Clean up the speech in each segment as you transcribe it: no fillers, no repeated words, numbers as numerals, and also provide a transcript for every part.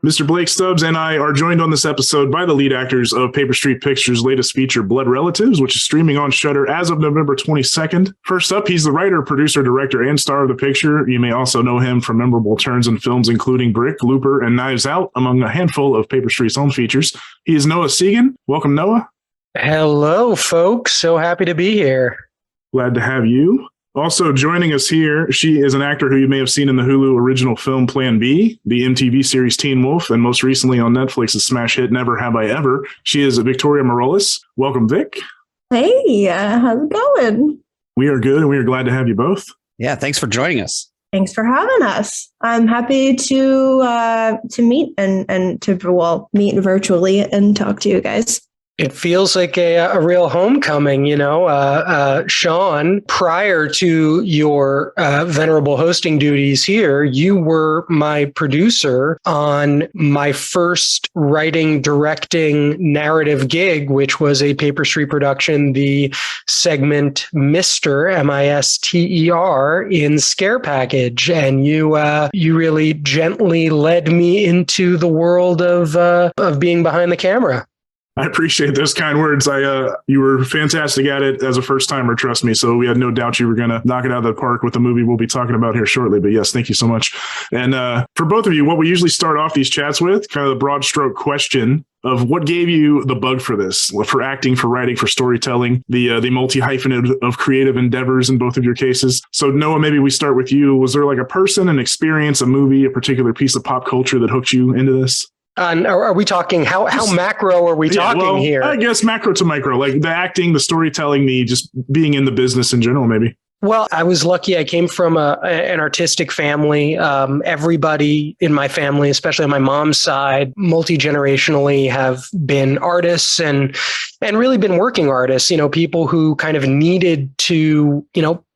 Mr. Blake Stubbs and I are joined on this episode by the lead actors of Paper Street Pictures' latest feature, Blood Relatives, which is streaming on Shudder as of November 22nd. First up, he's the writer, producer, director, and star of the picture. You may also know him from memorable turns in films including Brick, Looper, and Knives Out, among a handful of Paper Street's home features. He is Noah Segan. Welcome, Noah. Hello, folks. So happy to be here. Glad to have you. Also joining us here, she is an actor who you may have seen in the Hulu original film Plan B, the MTV series Teen Wolf, and most recently on Netflix's smash hit Never Have I Ever. She is Victoria Moroles. Welcome, Vic. Hey, how's it going? We are good, and we are glad to have you both. Yeah, thanks for joining us. Thanks for having us. I'm happy to meet and to meet virtually and talk to you guys. It feels like a real homecoming, Shawn, prior to your venerable hosting duties here, you were my producer on my first writing, directing, narrative gig, which was a Paper Street production, the segment Mr. M-I-S-T-E-R in Scare Package. And you really gently led me into the world of being behind the camera. I appreciate those kind words. You were fantastic at it as a first timer, trust me. So we had no doubt you were going to knock it out of the park with the movie we'll be talking about here shortly. But yes, thank you so much. And for both of you, what we usually start off these chats with, kind of the broad stroke question of what gave you the bug for this, for acting, for writing, for storytelling, the multi-hyphenate of creative endeavors in both of your cases. So Noah, maybe we start with you. Was there like a person, an experience, a movie, a particular piece of pop culture that hooked you into this? Are we talking, how macro are we talking here? I guess macro to micro, like the acting, the storytelling, the just being in the business in general, maybe. Well, I was lucky. I came from an artistic family. Everybody in my family, especially on my mom's side, multi-generationally have been artists and really been working artists, people who kind of needed to,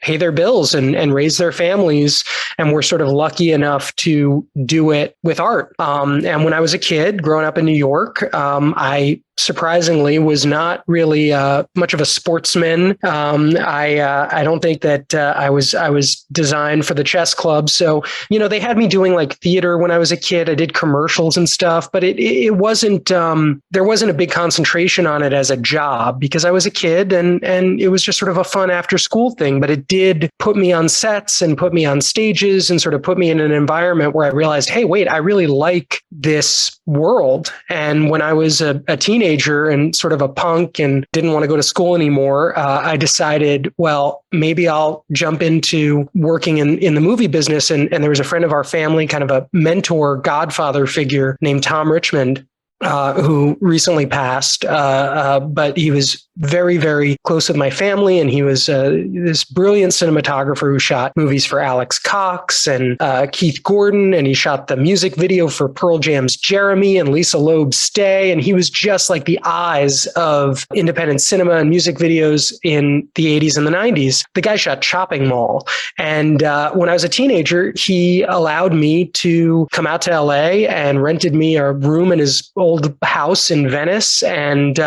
pay their bills and raise their families, and were sort of lucky enough to do it with art. And when I was a kid growing up in New York, I surprisingly was not really much of a sportsman. I don't think that I was designed for the chess club. So, they had me doing like theater when I was a kid. I did commercials and stuff, but it wasn't, there wasn't a big concentration on it as a job because I was a kid and it was just sort of a fun after school thing. But it did put me on sets and put me on stages and sort of put me in an environment where I realized, hey, wait, I really like this world. And when I was a teenager and sort of a punk and didn't want to go to school anymore, I decided, well, maybe I'll jump into working in the movie business. And there was a friend of our family, kind of a mentor, godfather figure named Tom Richmond, who recently passed, but he was very, very close with my family. And he was this brilliant cinematographer who shot movies for Alex Cox and Keith Gordon. And he shot the music video for Pearl Jam's Jeremy and Lisa Loeb's Stay. And he was just like the eyes of independent cinema and music videos in the 80s and the 90s. The guy shot Chopping Mall. And when I was a teenager, he allowed me to come out to LA and rented me a room in his old house in Venice and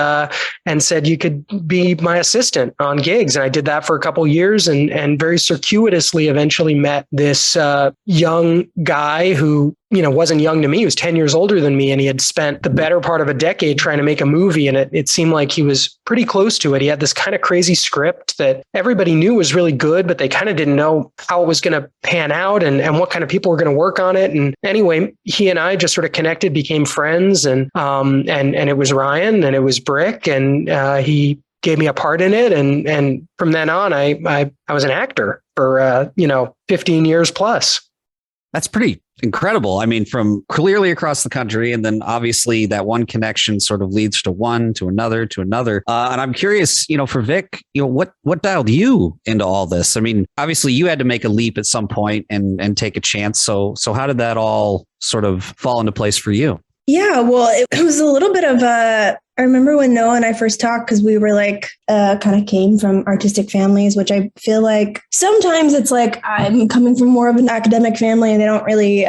said, you could be my assistant on gigs. And I did that for a couple of years and very circuitously eventually met this young guy who, wasn't young to me. He was 10 years older than me. And he had spent the better part of a decade trying to make a movie. And it seemed like he was pretty close to it. He had this kind of crazy script that everybody knew was really good, but they kind of didn't know how it was going to pan out and what kind of people were going to work on it. And anyway, he and I just sort of connected, became friends. And it was Ryan and it was Brick. And he gave me a part in it. And from then on, I was an actor for, 15 years plus. That's pretty incredible. I mean, from clearly across the country, and then obviously that one connection sort of leads to one, to another, to another. And I'm curious, for Vic, what dialed you into all this? I mean, obviously you had to make a leap at some point and take a chance. So how did that all sort of fall into place for you? Yeah, well, it was a little bit of I remember when Noah and I first talked, because we were like, kind of came from artistic families, which I feel like sometimes it's like I'm coming from more of an academic family and they don't really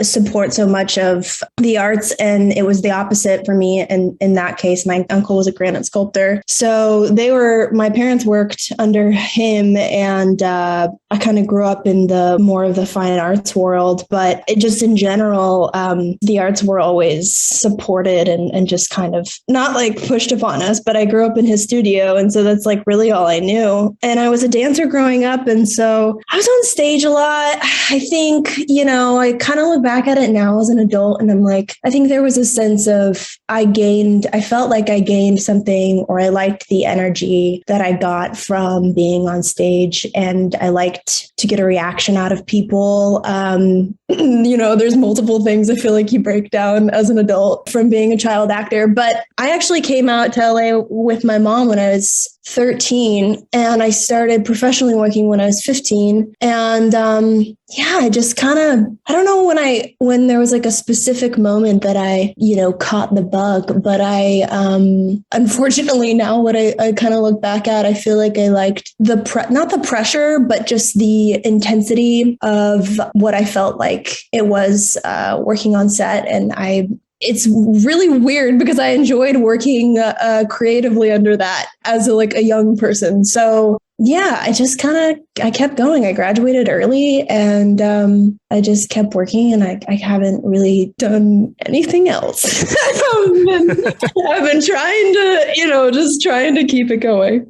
support so much of the arts. And it was the opposite for me. And in that case, my uncle was a granite sculptor. So my parents worked under him, and I kind of grew up in the more of the fine arts world. But it just in general, the arts were always supported and just kind of not like pushed upon us, but I grew up in his studio. And so that's like really all I knew. And I was a dancer growing up. And so I was on stage a lot. I think, I kind of look back at it now as an adult and I'm like, I think there was a sense of I felt like I gained something, or I liked the energy that I got from being on stage. And I liked to get a reaction out of people. There's multiple things I feel like you break down as an adult from being a child actor. But I actually came out to LA with my mom when I was 13, and I started professionally working when I was 15. And I just kind of, I don't know when there was like a specific moment that I, caught the bug, but I, unfortunately now what I kind of look back at, I feel like I liked not the pressure, but just the intensity of what I felt like it was working on set. And it's really weird because I enjoyed working creatively under that as a young person. So yeah, I kept going. I graduated early and I just kept working, and I haven't really done anything else. I've been trying to, just trying to keep it going.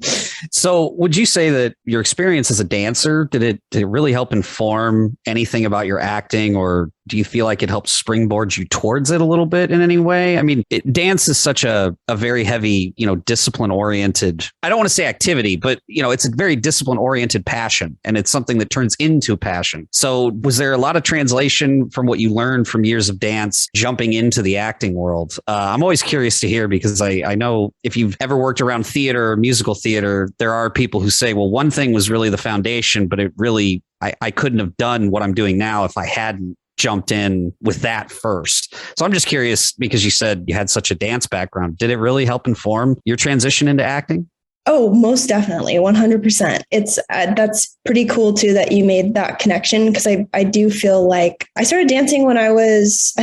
So would you say that your experience as a dancer, did it really help inform anything about your acting, or do you feel like it helped springboard you towards it a little bit in any way? I mean, dance is such a very heavy, discipline oriented, I don't want to say activity, but it's a very discipline oriented passion, and it's something that turns into passion. So was there a lot of translation from what you learned from years of dance jumping into the acting world? I'm always curious to hear, because I know if you've ever worked around theater or musical theater, there are people who say, well, one thing was really the foundation, but it really, I couldn't have done what I'm doing now if I hadn't jumped in with that first. So I'm just curious, because you said you had such a dance background, did it really help inform your transition into acting? Oh, most definitely. 100%. It's that's pretty cool too that you made that connection, because I do feel like I started dancing when I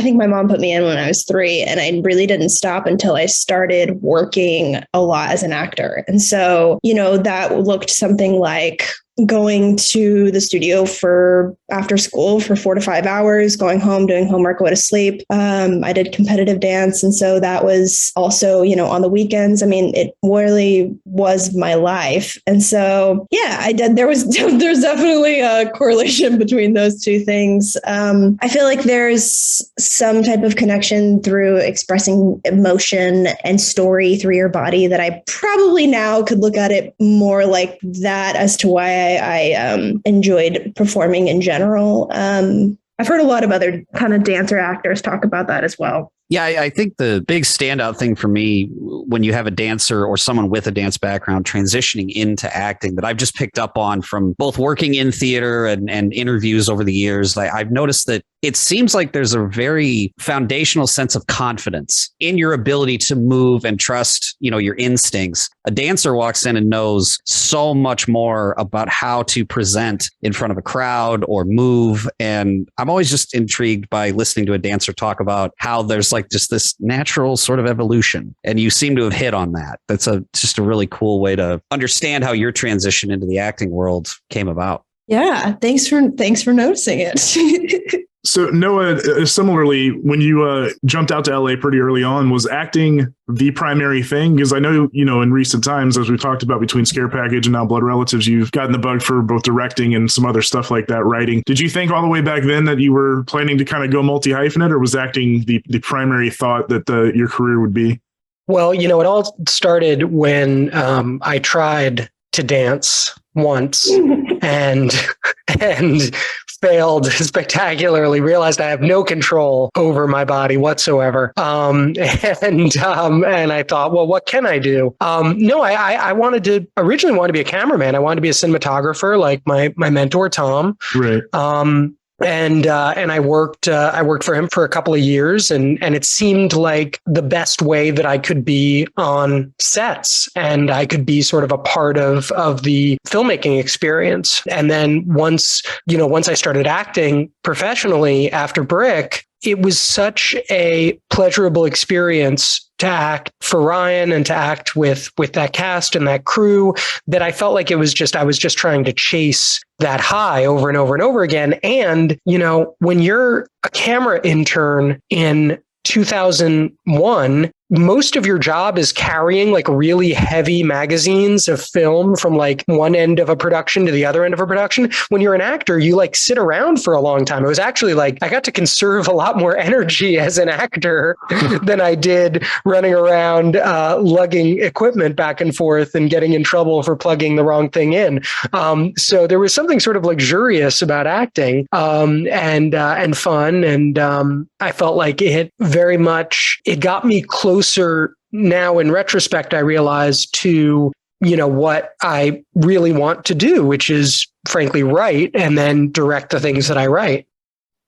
think my mom put me in when I was 3, and I really didn't stop until I started working a lot as an actor. And so, that looked something like going to the studio for after school for 4 to 5 hours, going home, doing homework, go to sleep. I did competitive dance. And so that was also, on the weekends. I mean, it really was my life. And so, yeah, I did. There's definitely a correlation between those two things. I feel like there's some type of connection through expressing emotion and story through your body that I probably now could look at it more like that as to why I enjoyed performing in general. I've heard a lot of other kind of dancer actors talk about that as well. Yeah, I think the big standout thing for me when you have a dancer or someone with a dance background transitioning into acting that I've just picked up on from both working in theater and interviews over the years, I've noticed that it seems like there's a very foundational sense of confidence in your ability to move and trust, your instincts. A dancer walks in and knows so much more about how to present in front of a crowd or move. And I'm always just intrigued by listening to a dancer talk about how there's just this natural sort of evolution. And you seem to have hit on that. That's just a really cool way to understand how your transition into the acting world came about. Yeah. Thanks for noticing it. So Noah, similarly, when you jumped out to LA pretty early on, was acting the primary thing? Because I know, in recent times, as we've talked about between Scare Package and now Blood Relatives, you've gotten the bug for both directing and some other stuff like that, writing. Did you think all the way back then that you were planning to kind of go multi-hyphenate, or was acting the primary thought that your career would be? Well, it all started when I tried to dance once and failed spectacularly, realized I have no control over my body whatsoever. And I thought, well, what can I do? No, I originally wanted to be a cameraman. I wanted to be a cinematographer like my mentor, Tom. Right. And I worked for him for a couple of years, and it seemed like the best way that I could be on sets, and I could be sort of a part of the filmmaking experience. And then once I started acting professionally after Brick, it was such a pleasurable experience to act for Ryan and to act with that cast and that crew that I felt like I was just trying to chase that high over and over and over again. And, when you're a camera intern in 2001, most of your job is carrying like really heavy magazines of film from like one end of a production to the other end of a production. When you're an actor, you like sit around for a long time. It was actually like I got to conserve a lot more energy as an actor than I did running around lugging equipment back and forth and getting in trouble for plugging the wrong thing in. So there was something sort of luxurious about acting and fun. And I felt like it got me closer now in retrospect, I realize to, what I really want to do, which is frankly write and then direct the things that I write.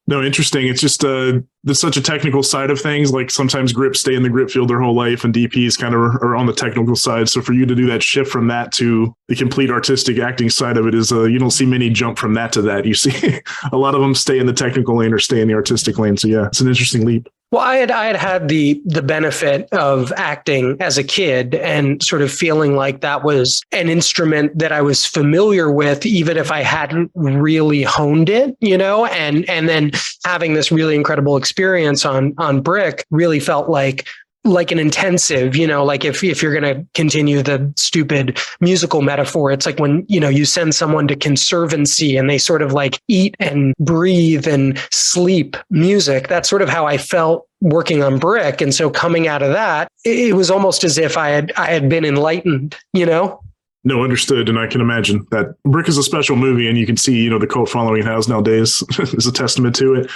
No, interesting. It's just there's such a technical side of things. Like sometimes grips stay in the grip field their whole life and DPs kind of are on the technical side. So for you to do that shift from that to the complete artistic acting side of it is you don't see many jump from that to that. You see a lot of them stay in the technical lane or stay in the artistic lane. So yeah, it's an interesting leap. Well, I had the benefit of acting as a kid and sort of feeling like that was an instrument that I was familiar with, even if I hadn't really honed it, and then having this really incredible experience on Brick really felt like an intensive, like if you're going to continue the stupid musical metaphor, it's like when, you send someone to conservancy and they sort of like eat and breathe and sleep music. That's sort of how I felt working on Brick. And so coming out of that, it was almost as if I had been enlightened, No, understood. And I can imagine that Brick is a special movie and you can see, the cult following it has nowadays is a testament to it.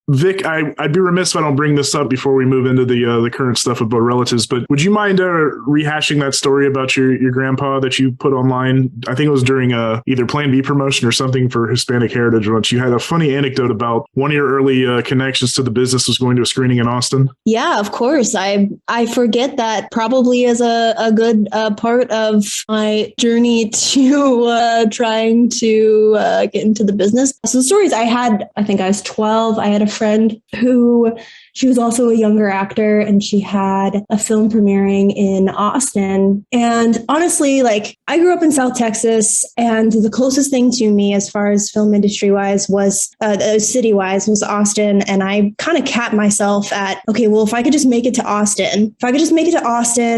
Vic, I'd be remiss if I don't bring this up before we move into the current stuff about relatives, but would you mind rehashing that story about your grandpa that you put online? I think it was during either Plan B promotion or something for Hispanic Heritage Month. You had a funny anecdote about one of your early connections to the business was going to a screening in Austin. Yeah, of course. I forget that probably as a good part of my journey to trying to get into the business. So the stories I think I was 12. I had a friend who she was also a younger actor and she had a film premiering in Austin. And honestly, like I grew up in South Texas and the closest thing to me as far as film industry wise was city wise was Austin. And I kind of capped myself at, okay, well, if I could just make it to Austin,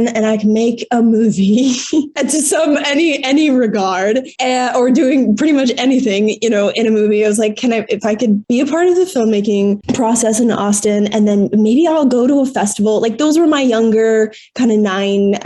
and I can make a movie to any regard or doing pretty much anything, in a movie, I was like, if I could be a part of the filmmaking process in Austin and then maybe I'll go to a festival. Like those were my younger kind of 9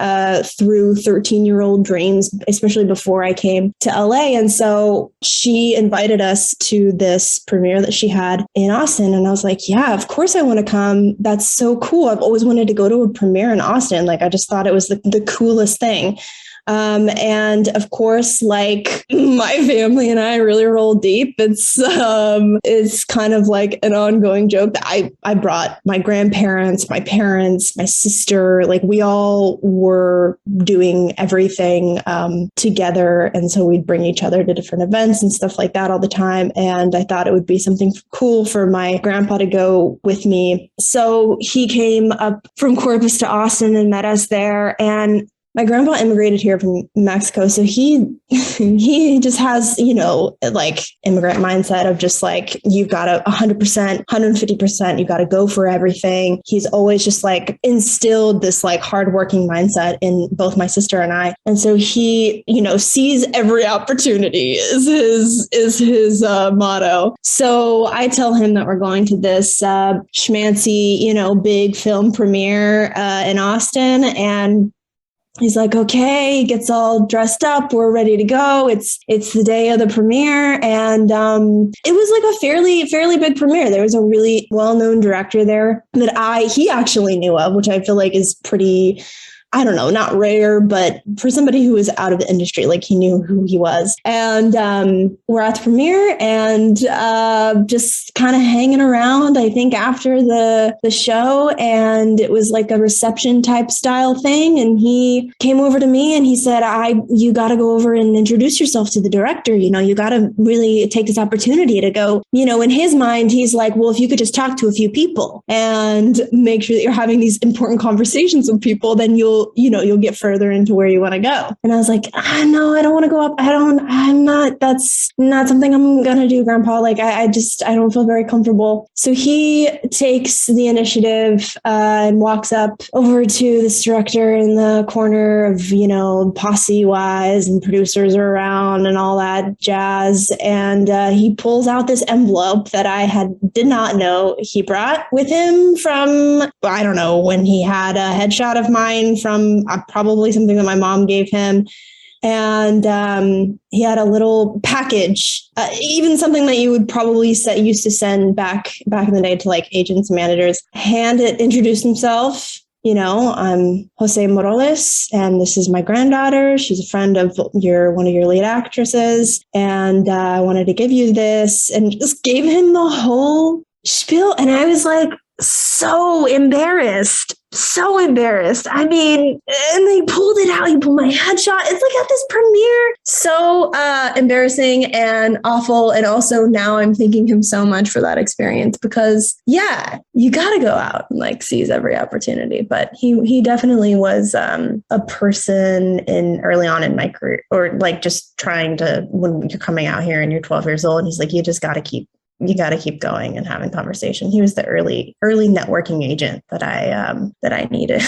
through 13-year-old dreams, especially before I came to LA. And so she invited us to this premiere that she had in Austin. And I was like, yeah, of course I want to come. That's so cool. I've always wanted to go to a premiere in Austin. Like I just thought it was the coolest thing. And of course, like my family and I really roll deep. It's kind of like an ongoing joke that I brought my grandparents, my parents, my sister, like we all were doing everything together. And so we'd bring each other to different events and stuff like that all the time. And I thought it would be something cool for my grandpa to go with me. So he came up from Corpus to Austin and met us there. And my grandpa immigrated here from Mexico. So he just has, like immigrant mindset of just like, you've got to 100%, 150%, you got to go for everything. He's always just like instilled this like hardworking mindset in both my sister and I. And so he, sees every opportunity is his motto. So I tell him that we're going to this schmancy, big film premiere in Austin, and he's like, okay, gets all dressed up. We're ready to go. It's the day of the premiere. And it was like a fairly big premiere. There was a really well-known director there that he actually knew of, which I feel like is pretty I don't know, not rare, but for somebody who was out of the industry, like he knew who he was. And we're at the premiere and just kind of hanging around, I think, after the show. And it was like a reception type style thing. And he came over to me and he said, you got to go over and introduce yourself to the director. You got to really take this opportunity to go, in his mind, he's like, well, if you could just talk to a few people and make sure that you're having these important conversations with people, then you'll get further into where you want to go. And I was like, no, I don't want to go up. That's not something I'm going to do, Grandpa. Like, I don't feel very comfortable. So he takes the initiative and walks up over to this director in the corner of, posse wise, and producers are around and all that jazz. And he pulls out this envelope that I did not know he brought with him from, I don't know, when he had a headshot of mine from probably something that my mom gave him. And he had a little package, even something that you would probably used to send back in the day to like agents and managers. Introduced himself. I'm Jose Moroles, and this is my granddaughter. She's a friend of one of your lead actresses, and I wanted to give you this, and just gave him the whole spiel. And I was like, so embarrassed. I mean, and they pulled it out. He pulled my headshot. It's like at this premiere. So embarrassing and awful. And also now I'm thanking him so much for that experience because, yeah, you got to go out and like seize every opportunity. But he definitely was a person early on in my career, or like just trying to, when you're coming out here and you're 12 years old, he's like, you got to keep going and having conversation. He was the early networking agent that I needed.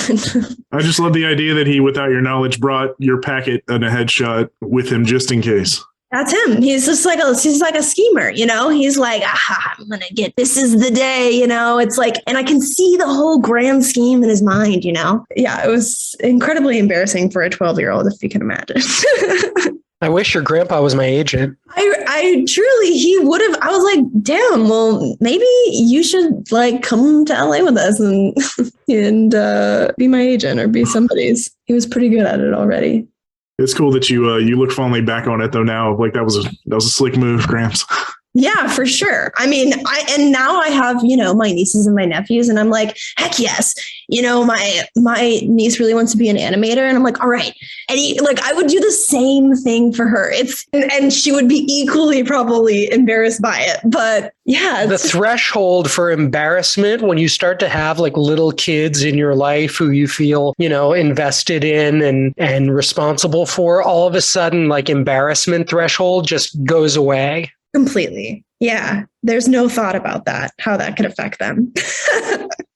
I just love the idea that he, without your knowledge, brought your packet and a headshot with him just in case. That's him. He's just like a schemer, He's like, I'm going to get, this is the day, It's like, and I can see the whole grand scheme in his mind, Yeah, it was incredibly embarrassing for a 12-year-old, if you can imagine. I wish your grandpa was my agent. I truly, he would have. I was like, damn, well, maybe you should like come to LA with us and be my agent or be somebody's. He was pretty good at it already. It's cool that you look fondly back on it though now. Like that was a slick move, Gramps. Yeah, for sure. I mean, now I have, my nieces and my nephews, and I'm like, heck yes. My niece really wants to be an animator, and I'm like, all right. And I would do the same thing for her. And she would be equally probably embarrassed by it. But yeah. The threshold for embarrassment when you start to have like little kids in your life who you feel, invested in and responsible for, all of a sudden, like embarrassment threshold just goes away. Completely. Yeah. There's no thought about that, how that could affect them.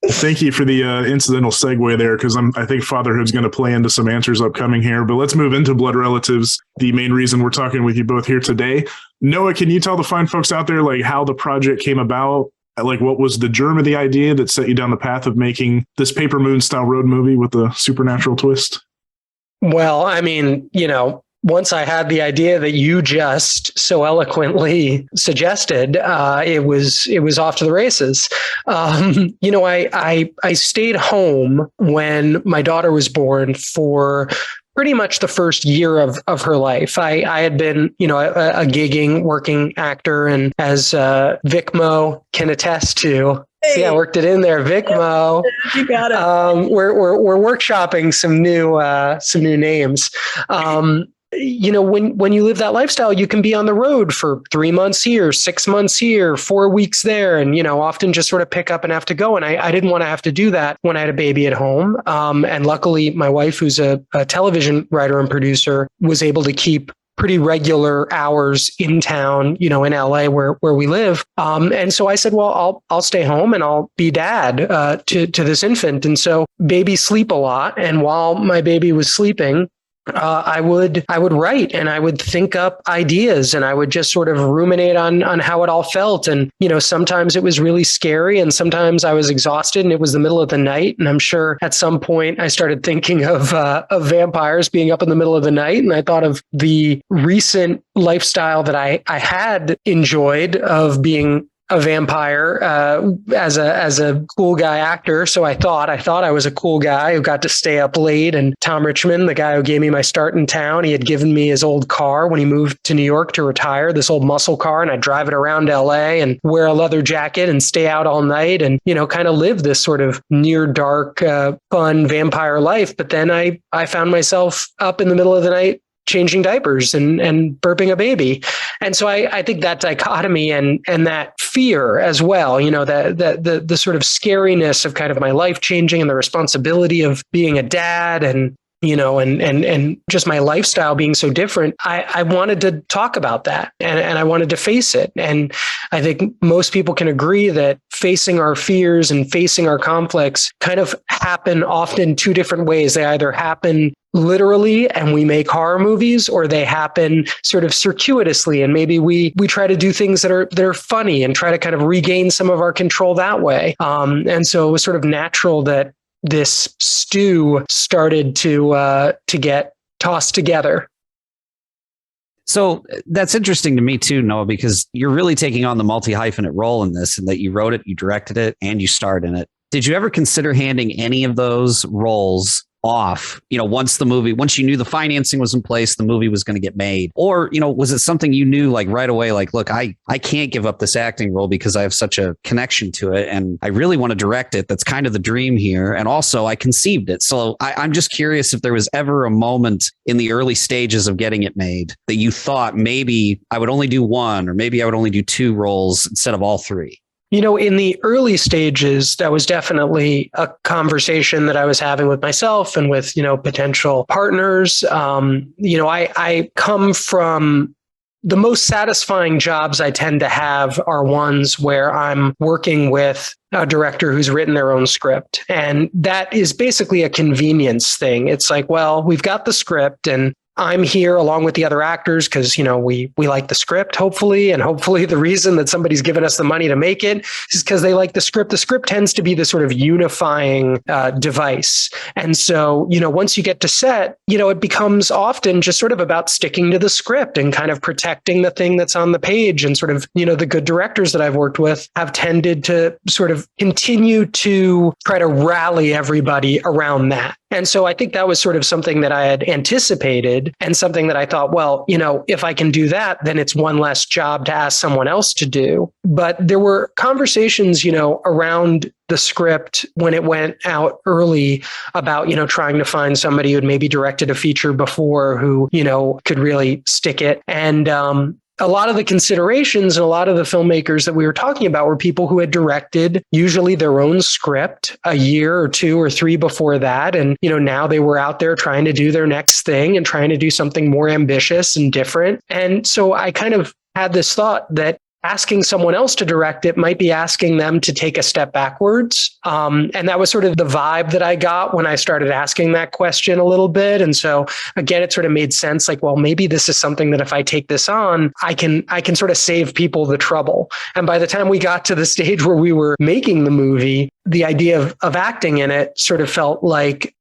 Thank you for the incidental segue there, because I think fatherhood's going to play into some answers upcoming here. But let's move into Blood Relatives, the main reason we're talking with you both here today. Noah, can you tell the fine folks out there like how the project came about? Like what was the germ of the idea that set you down the path of making this Paper Moon style road movie with a supernatural twist? Well, I mean, once I had the idea that you just so eloquently suggested, it was off to the races. I stayed home when my daughter was born for pretty much the first year of her life. I had been, a gigging, working actor, and as Vic Mo can attest to. Yeah, I worked it in there, Vic Mo. You got it. We're workshopping some new names. When you live that lifestyle, you can be on the road for 3 months here, 6 months here, 4 weeks there, and, often just sort of pick up and have to go. And I didn't want to have to do that when I had a baby at home. And luckily, my wife, who's a television writer and producer, was able to keep pretty regular hours in town, in LA where we live. And so I said, well, I'll stay home and I'll be dad to this infant. And so babies sleep a lot. And while my baby was sleeping, I would write and I would think up ideas and I would just sort of ruminate on how it all felt. And, sometimes it was really scary and sometimes I was exhausted and it was the middle of the night. And I'm sure at some point I started thinking of vampires being up in the middle of the night. And I thought of the recent lifestyle that I had enjoyed of being a vampire as a cool guy actor. So I thought I was a cool guy who got to stay up late. And Tom Richmond, the guy who gave me my start in town, he had given me his old car when he moved to New York to retire, this old muscle car, and I'd drive it around LA and wear a leather jacket and stay out all night and, kind of live this sort of near dark, fun vampire life. But then I found myself up in the middle of the night changing diapers and burping a baby. And so I think that dichotomy and that fear as well, the sort of scariness of kind of my life changing and the responsibility of being a dad and just my lifestyle being so different, I wanted to talk about that and I wanted to face it. And I think most people can agree that facing our fears and facing our conflicts kind of happen often two different ways. They either happen literally and we make horror movies, or they happen sort of circuitously. And maybe we try to do things that are funny and try to kind of regain some of our control that way. And so it was sort of natural that this stew started to get tossed together. So that's interesting to me too, Noah, because you're really taking on the multi-hyphenate role in this, and that you wrote it, you directed it, and you starred in it. Did you ever consider handing any of those roles off, once you knew the financing was in place, the movie was going to get made? Or, was it something you knew like right away, like, look, I can't give up this acting role because I have such a connection to it and I really want to direct it. That's kind of the dream here. And also I conceived it. So I'm just curious if there was ever a moment in the early stages of getting it made that you thought maybe I would only do one, or maybe I would only do two roles instead of all three. In the early stages, that was definitely a conversation that I was having with myself and with, potential partners. I come from the most satisfying jobs I tend to have are ones where I'm working with a director who's written their own script. And that is basically a convenience thing. It's like, well, we've got the script and I'm here along with the other actors because, we like the script, hopefully. And hopefully the reason that somebody's given us the money to make it is because they like the script. The script tends to be the sort of unifying device. And so, once you get to set, it becomes often just sort of about sticking to the script and kind of protecting the thing that's on the page. And sort of, the good directors that I've worked with have tended to sort of continue to try to rally everybody around that. And so I think that was sort of something that I had anticipated and something that I thought, well, if I can do that, then it's one less job to ask someone else to do. But there were conversations, around the script when it went out early about, trying to find somebody who had maybe directed a feature before who, could really stick it. And, a lot of the considerations and a lot of the filmmakers that we were talking about were people who had directed usually their own script a year or two or three before that. And, now they were out there trying to do their next thing and trying to do something more ambitious and different. And so I kind of had this thought that asking someone else to direct it might be asking them to take a step backwards. And that was sort of the vibe that I got when I started asking that question a little bit. And so again, it sort of made sense like, well, maybe this is something that if I take this on, I can sort of save people the trouble. And by the time we got to the stage where we were making the movie, the idea of acting in it sort of felt like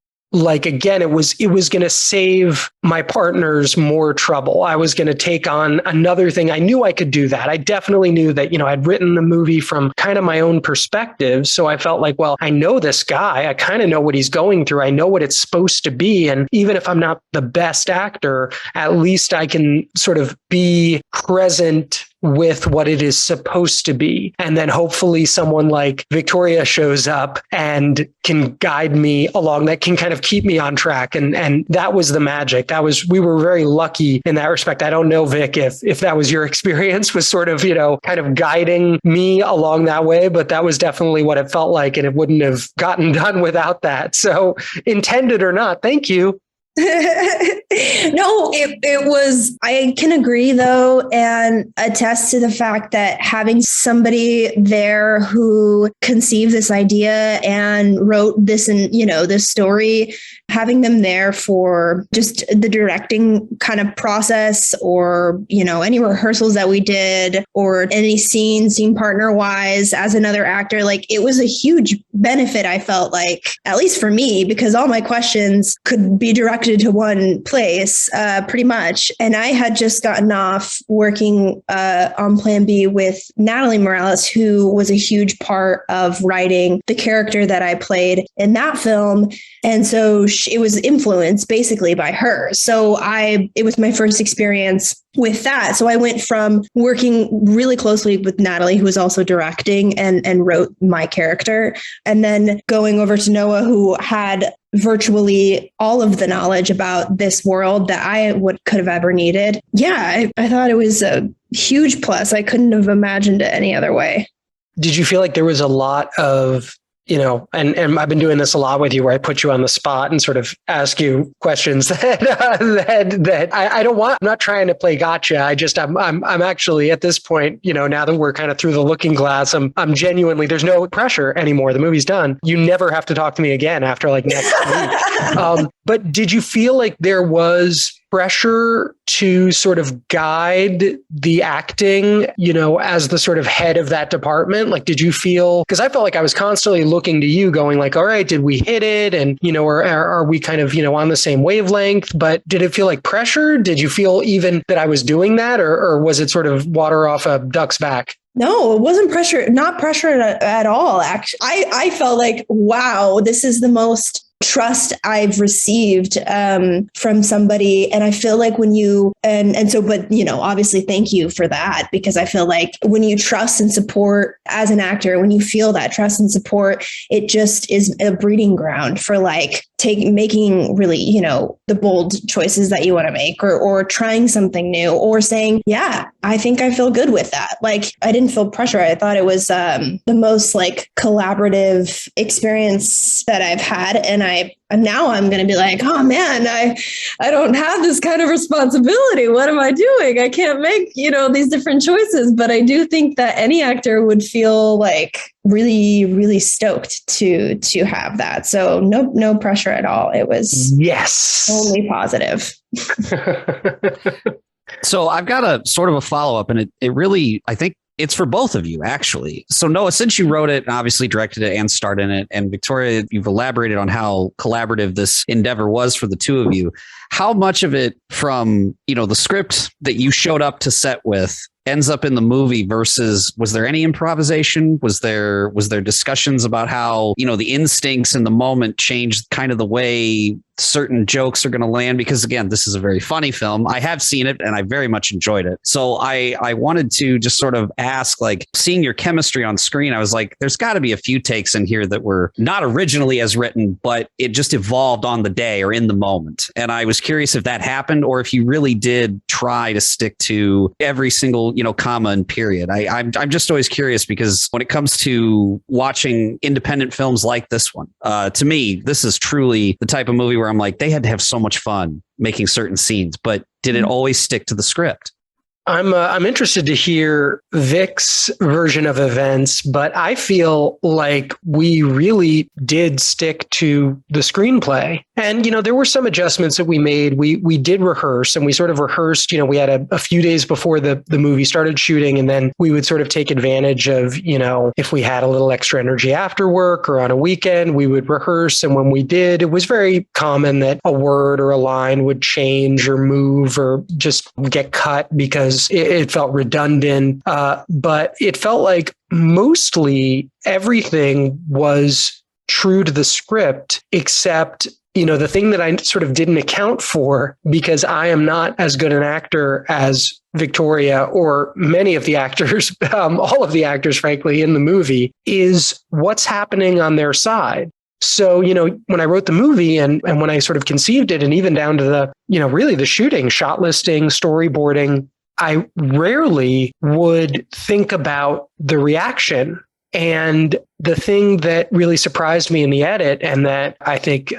again, it was going to save my partners more trouble. I was going to take on another thing. I knew I could do that. I definitely knew that, I'd written the movie from kind of my own perspective. So I felt like, well, I know this guy. I kind of know what he's going through. I know what it's supposed to be. And even if I'm not the best actor, at least I can sort of be present with what it is supposed to be. And then hopefully someone like Victoria shows up and can guide me along, that can kind of keep me on track. And that was the magic. We were very lucky in that respect. I don't know, Vic, if that was your experience, was sort of, kind of guiding me along that way, but that was definitely what it felt like. And it wouldn't have gotten done without that. So intended or not, thank you. No, it was, I can agree though, and attest to the fact that having somebody there who conceived this idea and wrote this and, this story, having them there for just the directing kind of process or, any rehearsals that we did or any scene partner wise as another actor, like it was a huge benefit. I felt like, at least for me, because all my questions could be directed directed to one place, pretty much. And I had just gotten off working on Plan B with Natalie Morales, who was a huge part of writing the character that I played in that film. And so it was influenced basically by her. So it was my first experience with that. So I went from working really closely with Natalie, who was also directing and wrote my character, and then going over to Noah, who had virtually all of the knowledge about this world that I could have ever needed. Yeah, I thought it was a huge plus. I couldn't have imagined it any other way. Did you feel like there was a lot of, and I've been doing this a lot with you, where I put you on the spot and sort of ask you questions that I don't want. I'm not trying to play gotcha. I'm actually at this point, now that we're kind of through the looking glass, I'm genuinely, there's no pressure anymore. The movie's done. You never have to talk to me again after like next week. But did you feel like there was pressure to sort of guide the acting, as the sort of head of that department? Like, did you feel, because I felt like I was constantly looking to you going like, all right, did we hit it? And, or are we kind of, on the same wavelength? But did it feel like pressure? Did you feel even that I was doing that, or was it sort of water off a duck's back? No, it wasn't pressure, not pressure at all. Actually, I felt like, wow, this is the most trust I've received from somebody. And I feel like when you, but obviously thank you for that, because I feel like when you trust and support as an actor, when you feel that trust and support, it just is a breeding ground for like making really, the bold choices that you want to make, or trying something new, or saying, yeah, I think I feel good with that. Like, I didn't feel pressure. I thought it was the most like collaborative experience that I've had. And now I'm going to be like, oh man, I don't have this kind of responsibility. What am I doing? I can't make, these different choices. But I do think that any actor would feel like really, really stoked to have that. So no pressure at all. It was only positive. So I've got a sort of a follow-up, and it really, I think, it's for both of you, actually. So Noah, since you wrote it and obviously directed it and starred in it, and Victoria, you've elaborated on how collaborative this endeavor was for the two of you. How much of it from, the script that you showed up to set with ends up in the movie versus, was there any improvisation? Was there discussions about how, the instincts in the moment changed kind of the way certain jokes are going to land? Because again, this is a very funny film. I have seen it and I very much enjoyed it. So I wanted to just sort of ask, like, seeing your chemistry on screen, I was like, there's got to be a few takes in here that were not originally as written, but it just evolved on the day or in the moment. And I was curious if that happened, or if you really did try to stick to every single, comma and period. I'm just always curious, because when it comes to watching independent films like this one, to me, this is truly the type of movie where I'm like, they had to have so much fun making certain scenes, but did it always stick to the script? I'm interested to hear Vic's version of events, but I feel like we really did stick to the screenplay. And, there were some adjustments that we made. We did rehearse, and we sort of rehearsed, we had a few days before the movie started shooting, and then we would sort of take advantage of, if we had a little extra energy after work or on a weekend, we would rehearse. And when we did, it was very common that a word or a line would change or move or just get cut because it felt redundant. But it felt like mostly everything was true to the script, except, the thing that I sort of didn't account for, because I am not as good an actor as Victoria or many of the actors, all of the actors, frankly, in the movie, is what's happening on their side. So, when I wrote the movie and when I sort of conceived it, and even down to the, really the shooting, shot listing, storyboarding, I rarely would think about the reaction. And the thing that really surprised me in the edit, and that I think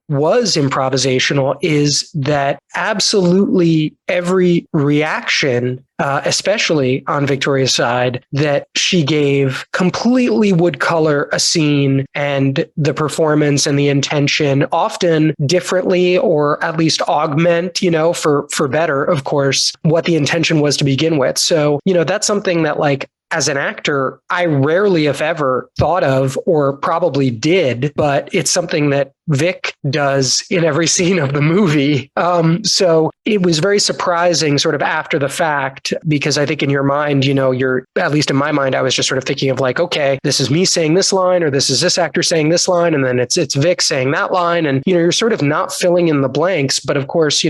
was improvisational, is that absolutely every reaction, especially on Victoria's side, that she gave completely would color a scene and the performance and the intention, often differently, or at least augment, for better, of course, what the intention was to begin with. So, that's something that, like, as an actor, I rarely, if ever, thought of or probably did, but it's something that Vic does in every scene of the movie. So it was very surprising sort of after the fact, because I think in your mind, you're, at least in my mind, I was just sort of thinking of like, okay, this is me saying this line, or this is this actor saying this line, and then it's Vic saying that line. And, you're sort of not filling in the blanks. But of course,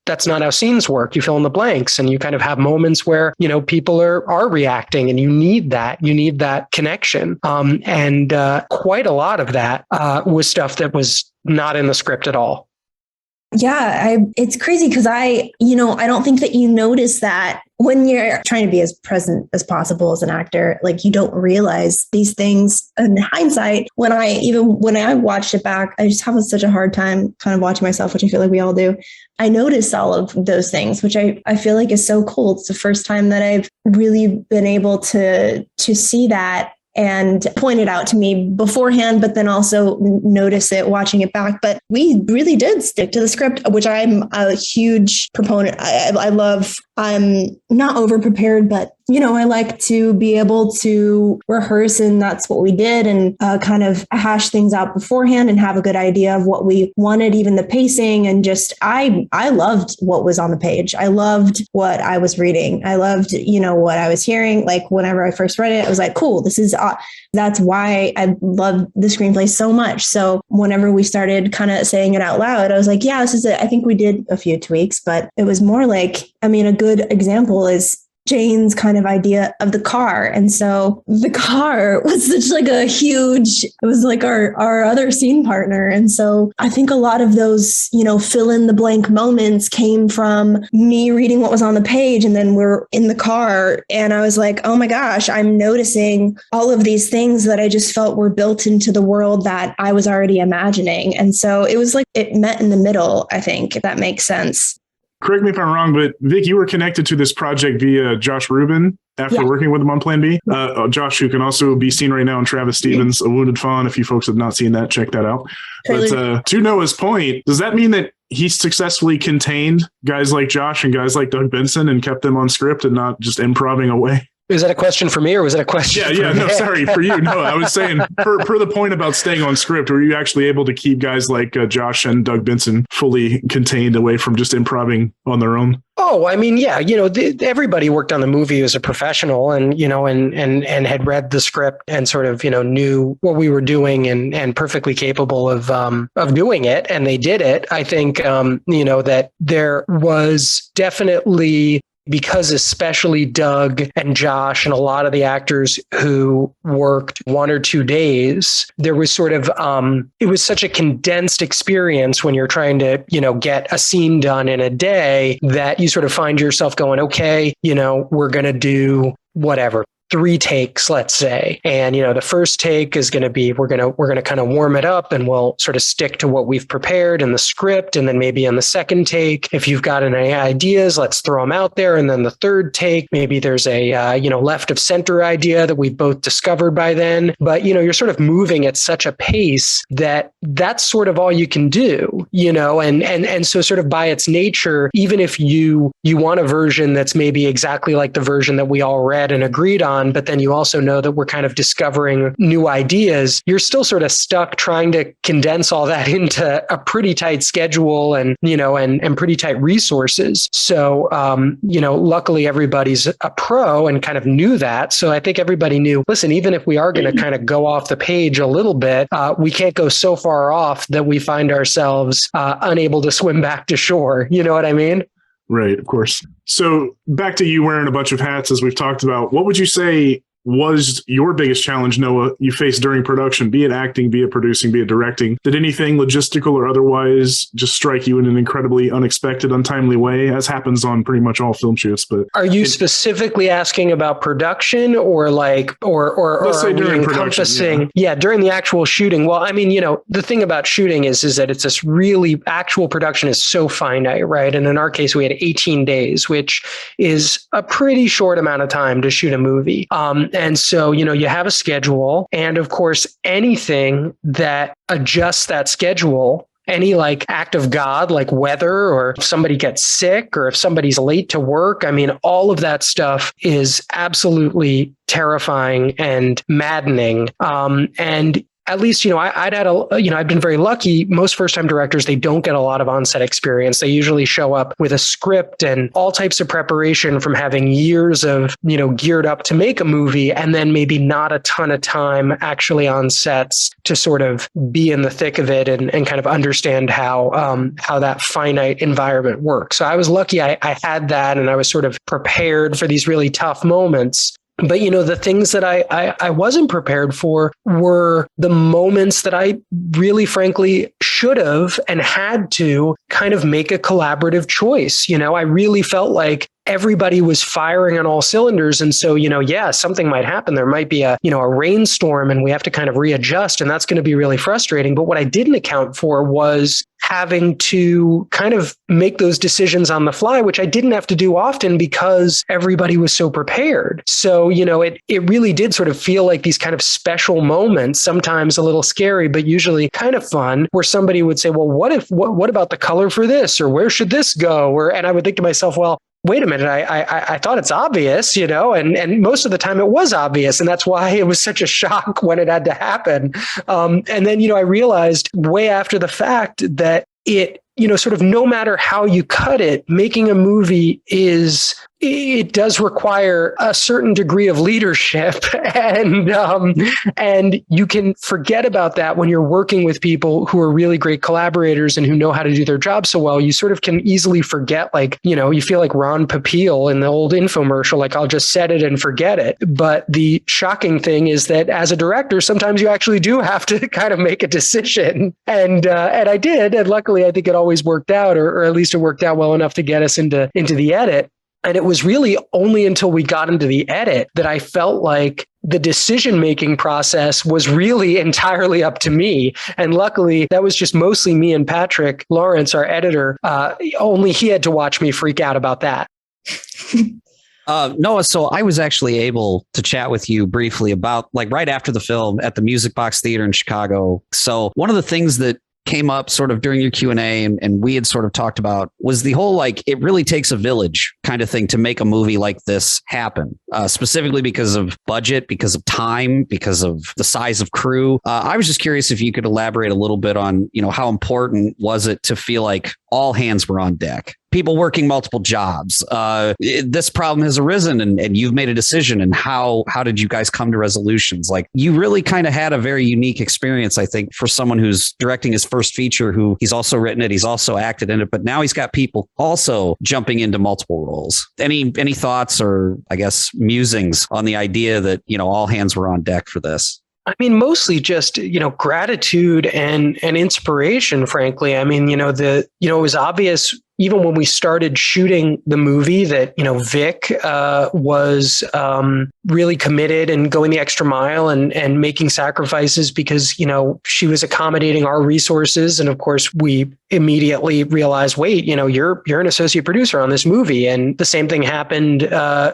that's not how scenes work. You fill in the blanks, and you kind of have moments where, people are reacting, and you need that connection. And quite a lot of that was stuff that was not in the script at all. Yeah, it's crazy because I don't think that you notice that when you're trying to be as present as possible as an actor. Like, you don't realize these things in hindsight. When I watched it back, I just have such a hard time kind of watching myself, which I feel like we all do. I noticed all of those things, which I feel like is so cool. It's the first time that I've really been able to see that and point it out to me beforehand, but then also notice it watching it back. But we really did stick to the script, which I'm a huge proponent. I love. I'm not over prepared, but I like to be able to rehearse, and that's what we did, and kind of hash things out beforehand and have a good idea of what we wanted, even the pacing, and just I loved what was on the page. I loved what I was reading. I loved what I was hearing. Like, whenever I first read it, I was like, cool, this is that's why I love the screenplay so much. So whenever we started kind of saying it out loud, I was like, yeah, this is it. I think we did a few tweaks, but it was more like, a good example is Jane's kind of idea of the car. And so the car was such like a huge, it was like our other scene partner. And so I think a lot of those, fill in the blank moments came from me reading what was on the page. And then we're in the car and I was like, oh my gosh, I'm noticing all of these things that I just felt were built into the world that I was already imagining. And so it was like it met in the middle, I think, if that makes sense. Correct me if I'm wrong, but Vic, you were connected to this project via Josh Rubin after working with him on Plan B. Josh, who can also be seen right now in Travis Stevens, A Wounded Fawn. If you folks have not seen that, check that out. But to Noah's point, does that mean that he successfully contained guys like Josh and guys like Doug Benson and kept them on script and not just improvising away? Is that a question for me, or was that a question? No, sorry, for you. No, I was saying per the point about staying on script, were you actually able to keep guys like Josh and Doug Benson fully contained away from just improvising on their own? Oh, I mean, yeah, everybody worked on the movie as a professional and had read the script and sort of, knew what we were doing and perfectly capable of doing it. And they did it. I think, that there was definitely, because especially Doug and Josh and a lot of the actors who worked 1 or 2 days, there was sort of, it was such a condensed experience when you're trying to, get a scene done in a day that you sort of find yourself going, okay, we're going to do whatever. 3 takes, let's say. And, the first take is going to be, we're going to kind of warm it up and we'll sort of stick to what we've prepared in the script. And then maybe in the second take, if you've got any ideas, let's throw them out there. And then the third take, maybe there's a, left of center idea that we've both discovered by then. But, you're sort of moving at such a pace that that's sort of all you can do, and so sort of by its nature, even if you want a version that's maybe exactly like the version that we all read and agreed on, but then you also know that we're kind of discovering new ideas, you're still sort of stuck trying to condense all that into a pretty tight schedule and, and pretty tight resources. So, luckily everybody's a pro and kind of knew that. So I think everybody knew, listen, even if we are going to kind of go off the page a little bit, we can't go so far off that we find ourselves unable to swim back to shore. You know what I mean? Right, of course. So back to you wearing a bunch of hats, as we've talked about, what would you say was your biggest challenge, Noah, you faced during production, be it acting, be it producing, be it directing? Did anything logistical or otherwise just strike you in an incredibly unexpected, untimely way, as happens on pretty much all film shoots? But are you specifically asking about production or let's say during production? Yeah, during the actual shooting. Well, I mean, the thing about shooting is that it's this really actual production is so finite, right? And in our case, we had 18 days, which is a pretty short amount of time to shoot a movie. And so, you have a schedule, and of course, anything that adjusts that schedule any like act of God, like weather, or if somebody gets sick, or if somebody's late to work. I mean, all of that stuff is absolutely terrifying and maddening. And at least, I've been very lucky. Most first-time directors, they don't get a lot of on-set experience. They usually show up with a script and all types of preparation from having years of, geared up to make a movie, and then maybe not a ton of time actually on sets to sort of be in the thick of it and kind of understand how that finite environment works. So I was lucky I had that, and I was sort of prepared for these really tough moments. But, the things that I wasn't prepared for were the moments that I really, frankly, should have and had to kind of make a collaborative choice. I really felt like everybody was firing on all cylinders. And so, something might happen. There might be a rainstorm and we have to kind of readjust, and that's going to be really frustrating. But what I didn't account for was having to kind of make those decisions on the fly, which I didn't have to do often because everybody was so prepared. So, it really did sort of feel like these kind of special moments, sometimes a little scary, but usually kind of fun, where somebody would say, well, what about the color for this? Or where should this go? And I would think to myself, well, wait a minute, I thought it's obvious, and most of the time it was obvious. And that's why it was such a shock when it had to happen. And then, I realized way after the fact that it, sort of no matter how you cut it, making a movie it does require a certain degree of leadership, and you can forget about that when you're working with people who are really great collaborators and who know how to do their job so well. You sort of can easily forget, like, you feel like Ron Popeil in the old infomercial, like, I'll just set it and forget it. But the shocking thing is that as a director, sometimes you actually do have to kind of make a decision. And I did. And luckily, I think it always worked out, or at least it worked out well enough to get us into the edit. And it was really only until we got into the edit that I felt like the decision-making process was really entirely up to me. And luckily, that was just mostly me and Patrick Lawrence, our editor. Only he had to watch me freak out about that. Noah, so I was actually able to chat with you briefly about, like, right after the film at the Music Box Theater in Chicago. So one of the things that came up sort of during your Q&A and we had sort of talked about was the whole, like, it really takes a village kind of thing to make a movie like this happen, specifically because of budget, because of time, because of the size of crew. I was just curious if you could elaborate a little bit on, how important was it to feel like all hands were on deck? People working multiple jobs. This problem has arisen and you've made a decision. And how did you guys come to resolutions? Like, you really kind of had a very unique experience, I think, for someone who's directing his first feature, who he's also written it, he's also acted in it, but now he's got people also jumping into multiple roles. Any thoughts or, I guess, musings on the idea that, all hands were on deck for this? I mean, mostly just, gratitude and inspiration, frankly. I mean, it was obvious even when we started shooting the movie that, Vic was really committed and going the extra mile and making sacrifices because, she was accommodating our resources. And of course, we immediately realized, wait, you're an associate producer on this movie. And the same thing happened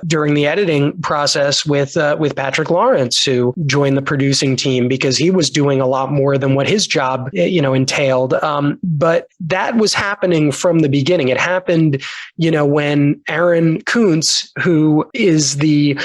during the editing process with Patrick Lawrence, who joined the producing team because he was doing a lot more than what his job, entailed. But that was happening from the beginning. It happened, when Aaron Kuntz, who is the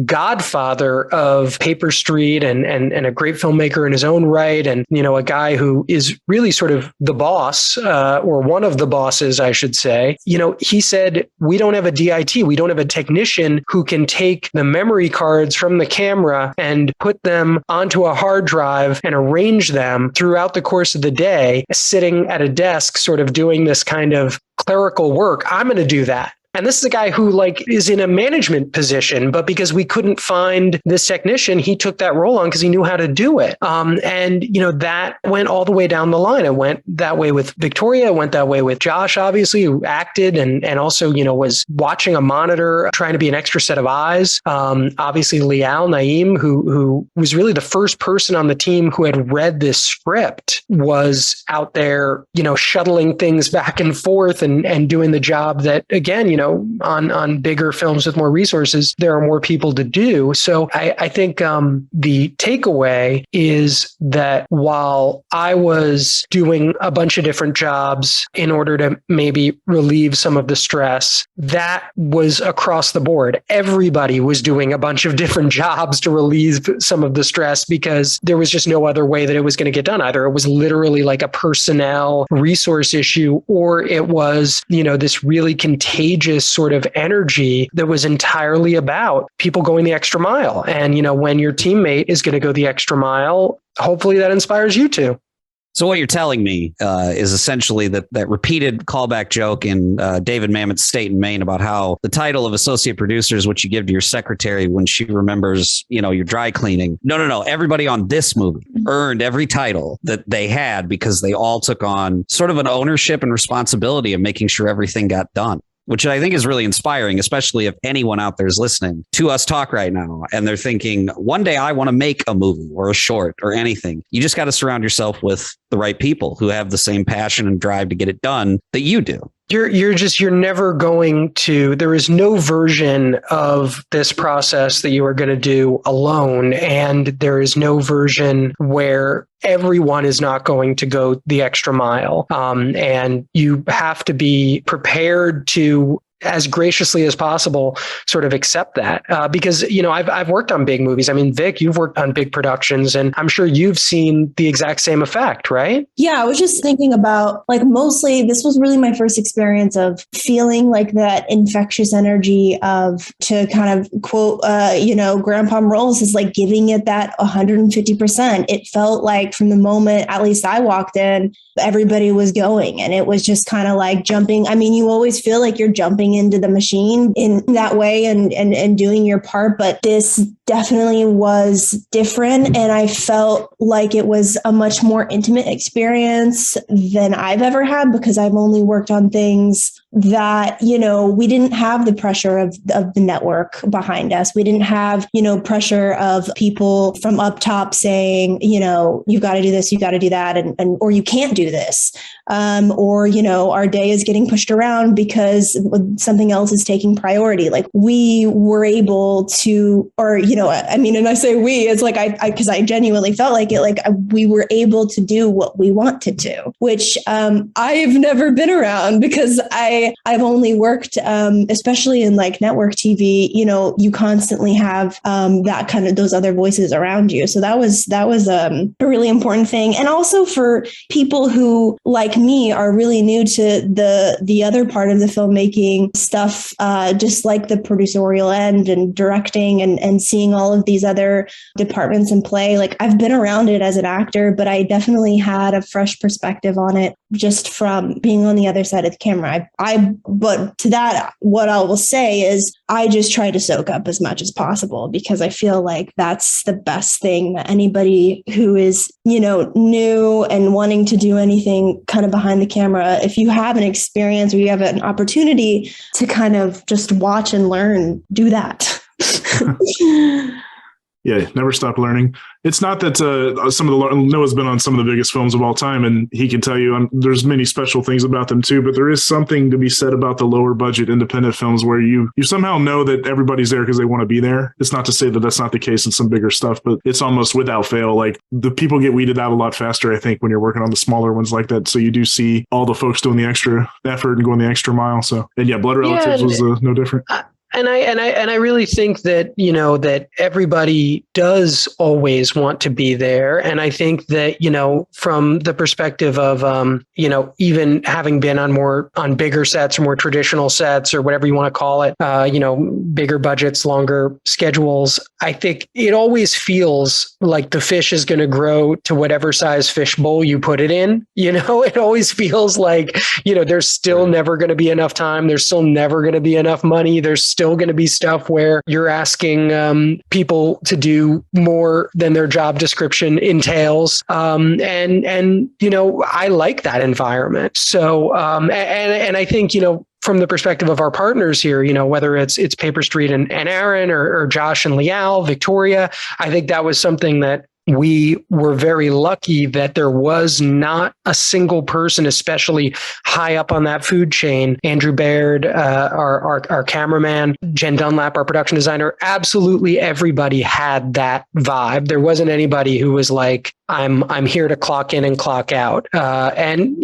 godfather of Paper Street and a great filmmaker in his own right, and a guy who is really sort of the boss, or one of the bosses, I should say. He said, we don't have a DIT, we don't have a technician who can take the memory cards from the camera and put them onto a hard drive and arrange them throughout the course of the day, sitting at a desk, sort of doing this kind of clerical work. I'm going to do that. And this is a guy who is in a management position, but because we couldn't find this technician, he took that role on because he knew how to do it. And that went all the way down the line. It went that way with Victoria. It went that way with Josh, obviously, who acted and also, was watching a monitor, trying to be an extra set of eyes. Obviously, Lial Naeem, who was really the first person on the team who had read this script, was out there, shuttling things back and forth and doing the job that, again, on bigger films with more resources, there are more people to do. So I think the takeaway is that while I was doing a bunch of different jobs in order to maybe relieve some of the stress, that was across the board. Everybody was doing a bunch of different jobs to relieve some of the stress because there was just no other way that it was going to get done. Either it was literally like a personnel resource issue, or it was, this really contagious sort of energy that was entirely about people going the extra mile. And, when your teammate is going to go the extra mile, hopefully that inspires you to. So what you're telling me is essentially that repeated callback joke in David Mamet's State and Maine about how the title of associate producer is what you give to your secretary when she remembers, your dry cleaning. No. Everybody on this movie earned every title that they had because they all took on sort of an ownership and responsibility of making sure everything got done, which I think is really inspiring, especially if anyone out there is listening to us talk right now and they're thinking, one day I want to make a movie or a short or anything. You just got to surround yourself with the right people who have the same passion and drive to get it done that you do. You're never going to, there is no version of this process that you are going to do alone. And there is no version where everyone is not going to go the extra mile. And you have to be prepared to, as graciously as possible, sort of accept that. Because, I've worked on big movies. I mean, Vic, you've worked on big productions, and I'm sure you've seen the exact same effect, right? Yeah, I was just thinking about, mostly this was really my first experience of feeling like that infectious energy of, to kind of quote, Grandpa Moroles is like giving it that 150%. It felt like from the moment, at least I walked in, everybody was going, and it was just kind of like jumping. I mean, you always feel like you're jumping into the machine in that way and doing your part, but this definitely was different. And I felt like it was a much more intimate experience than I've ever had, because I've only worked on things that, we didn't have the pressure of the network behind us. We didn't have, pressure of people from up top saying, you've got to do this, you got to do that, and or you can't do this. Or, our day is getting pushed around because something else is taking priority. Like, we were able to, or, and I say we, it's like, because I genuinely felt like it, we were able to do what we wanted to, which I've never been around, because I've only worked, especially in network TV, you constantly have that kind of, those other voices around you. So that was a really important thing. And also for people who, like me, are really new to the other part of the filmmaking stuff, just like the producerial end and directing and seeing all of these other departments in play. I've been around it as an actor, but I definitely had a fresh perspective on it just from being on the other side of the camera. But to that, what I will say is I just try to soak up as much as possible, because I feel like that's the best thing that anybody who is, new and wanting to do anything kind of behind the camera, if you have an experience or you have an opportunity to kind of just watch and learn, do that. Yeah, never stop learning. It's not that Noah's been on some of the biggest films of all time, and he can tell you there's many special things about them too, but there is something to be said about the lower budget independent films where you somehow know that everybody's there because they want to be there. It's not to say that that's not the case in some bigger stuff, but it's almost without fail. The people get weeded out a lot faster, I think, when you're working on the smaller ones like that. So you do see all the folks doing the extra effort and going the extra mile. So, and yeah, Blood Relatives was no different. And I really think that, that everybody does always want to be there. And I think that, from the perspective of, even having been on bigger sets or more traditional sets or whatever you want to call it, bigger budgets, longer schedules, I think it always feels like the fish is going to grow to whatever size fish bowl you put it in. It always feels like, there's still never going to be enough time. There's still never going to be enough money. There's still going to be stuff where you're asking people to do more than their job description entails. And I like that environment. So, and I think, from the perspective of our partners here, whether it's Paper Street and Aaron or Josh and Lial, Victoria, I think that was something that we were very lucky that there was not a single person, especially high up on that food chain. Andrew Baird, our cameraman, Jen Dunlap, our production designer, absolutely everybody had that vibe. There wasn't anybody who was like, I'm here to clock in and clock out. And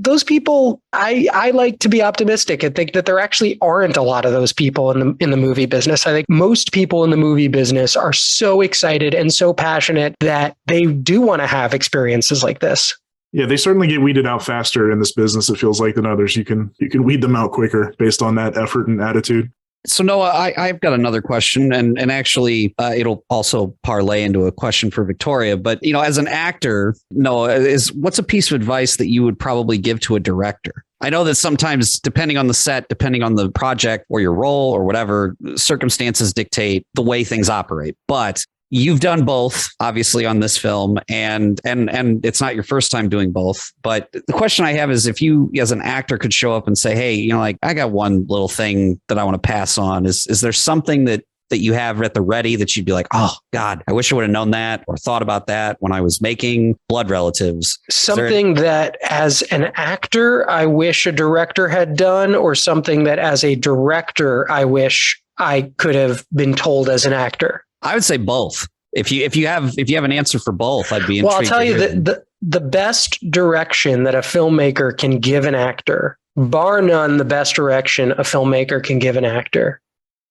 those people, I like to be optimistic and think that there actually aren't a lot of those people in the movie business. I think most people in the movie business are so excited and so passionate that they do want to have experiences like this. Yeah, they certainly get weeded out faster in this business, it feels like, than others. You can weed them out quicker based on that effort and attitude. So Noah, I've got another question, and actually it'll also parlay into a question for Victoria. But as an actor, Noah, what's a piece of advice that you would probably give to a director? I know that sometimes, depending on the set, depending on the project or your role or whatever, circumstances dictate the way things operate. But you've done both, obviously, on this film, and it's not your first time doing both. But the question I have is, if you, as an actor, could show up and say, "Hey, I got one little thing that I want to pass on." Is there something that you have at the ready that you'd be like, "Oh God, I wish I would have known that or thought about that when I was making Blood Relatives"? Something that, as an actor, I wish a director had done, or something that, as a director, I wish I could have been told as an actor? I would say both. If you have an answer for both, I'd be intrigued. Well, I'll tell you that the best direction that a filmmaker can give an actor, bar none, the best direction a filmmaker can give an actor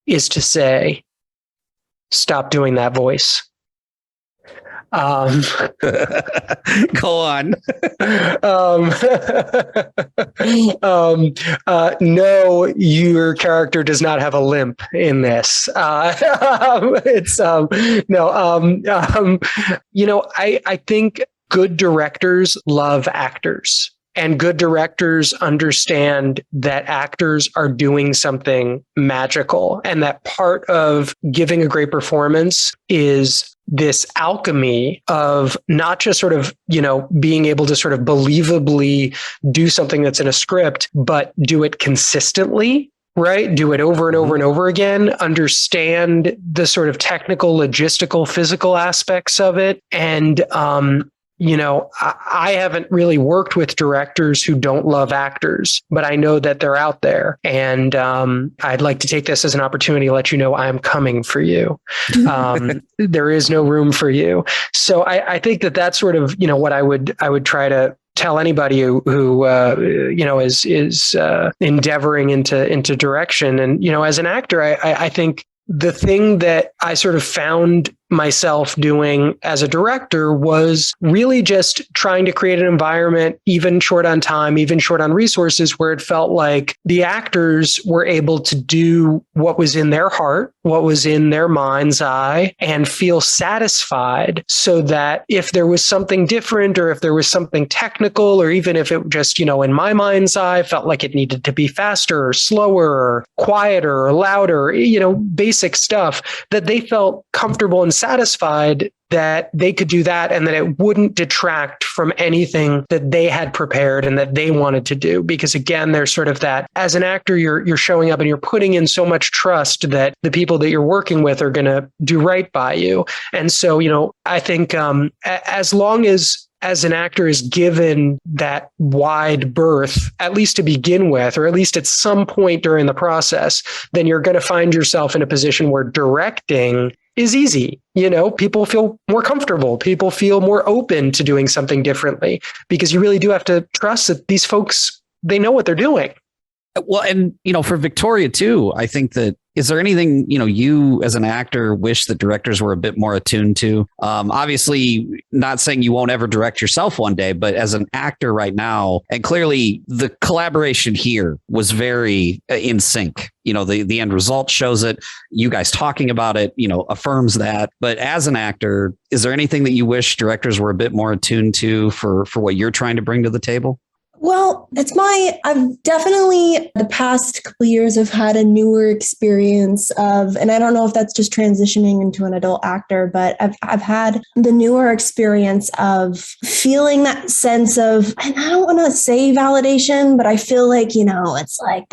is to say, "Stop doing that voice." Go on. No, your character does not have a limp in this. I think good directors love actors. And good directors understand that actors are doing something magical, and that part of giving a great performance is this alchemy of not just sort of, being able to sort of believably do something that's in a script, but do it consistently. Right? Do it over and over and over again, understand the sort of technical, logistical, physical aspects of it. And, I haven't really worked with directors who don't love actors, but I know that they're out there. And I'd like to take this as an opportunity to let you know I'm coming for you. There is no room for you. So I think that that's sort of, what I would try to tell anybody who is endeavoring into direction. And, as an actor, I think the thing that I sort of found myself doing as a director was really just trying to create an environment, even short on time, even short on resources, where it felt like the actors were able to do what was in their heart, what was in their mind's eye, and feel satisfied, so that if there was something different, or if there was something technical, or even if it just, in my mind's eye felt like it needed to be faster or slower or quieter or louder, basic stuff, that they felt comfortable and satisfied that they could do that, and that it wouldn't detract from anything that they had prepared and that they wanted to do. Because again, there's sort of that, as an actor, you're showing up and you're putting in so much trust that the people that you're working with are going to do right by you. And so, I think as long as an actor is given that wide berth, at least to begin with, or at least at some point during the process, then you're going to find yourself in a position where directing is easy. People feel more comfortable. People feel more open to doing something differently, because you really do have to trust that these folks, they know what they're doing. Well, and, for Victoria too, I think that, is there anything, you as an actor wish that directors were a bit more attuned to? Obviously, not saying you won't ever direct yourself one day, but as an actor right now, and clearly the collaboration here was very in sync. The end result shows it. You guys talking about it, affirms that. But as an actor, is there anything that you wish directors were a bit more attuned to for what you're trying to bring to the table? Well, I've definitely, the past couple of years, I've had a newer experience of, and I don't know if that's just transitioning into an adult actor, but I've had the newer experience of feeling that sense of, and I don't want to say validation, but I feel like, it's like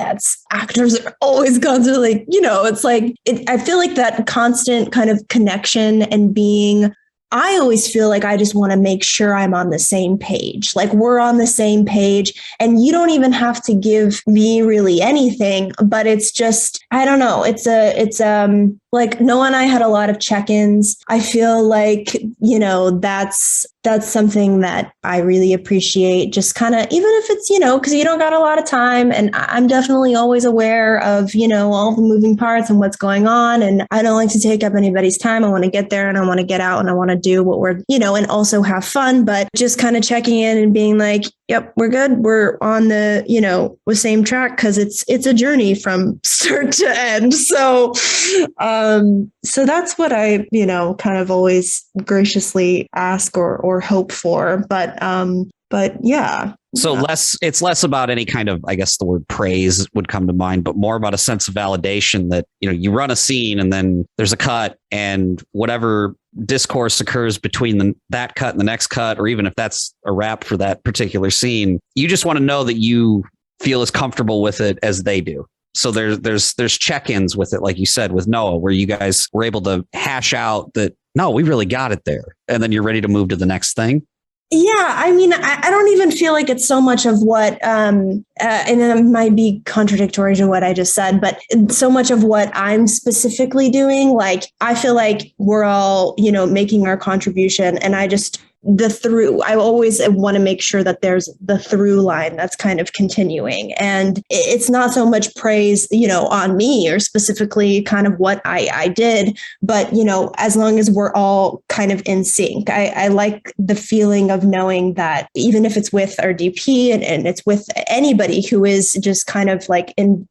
actors are always constantly, I feel like that constant kind of connection and being I always feel like I just want to make sure I'm on the same page. Like we're on the same page, and you don't even have to give me really anything, but it's just, I don't know. It's like Noah and I had a lot of check-ins. I feel like, that's something that I really appreciate. Just kind of, even if it's, because you don't got a lot of time, and I'm definitely always aware of, all the moving parts and what's going on. And I don't like to take up anybody's time. I want to get there and I want to get out and I want to do what we're, and also have fun, but just kind of checking in and being like, yep, we're good. We're on the, the same track, because it's a journey from start to end. So that's what I, kind of always graciously ask or hope for. But yeah. So it's less about any kind of, I guess the word praise would come to mind, but more about a sense of validation that, you run a scene and then there's a cut, and whatever discourse occurs between that cut and the next cut, or even if that's a wrap for that particular scene, you just want to know that you feel as comfortable with it as they do. So there's check-ins with it, like you said, with Noah, where you guys were able to hash out that, no, we really got it there. And then you're ready to move to the next thing. Yeah, I mean, I don't even feel like it's so much of what, and it might be contradictory to what I just said, but so much of what I'm specifically doing, like, I feel like we're all, making our contribution, and I always want to make sure that there's the through line that's kind of continuing. And it's not so much praise, on me or specifically kind of what I did, but, as long as we're all kind of in sync, I like the feeling of knowing that even if it's with our DP and it's with anybody who is just kind of like in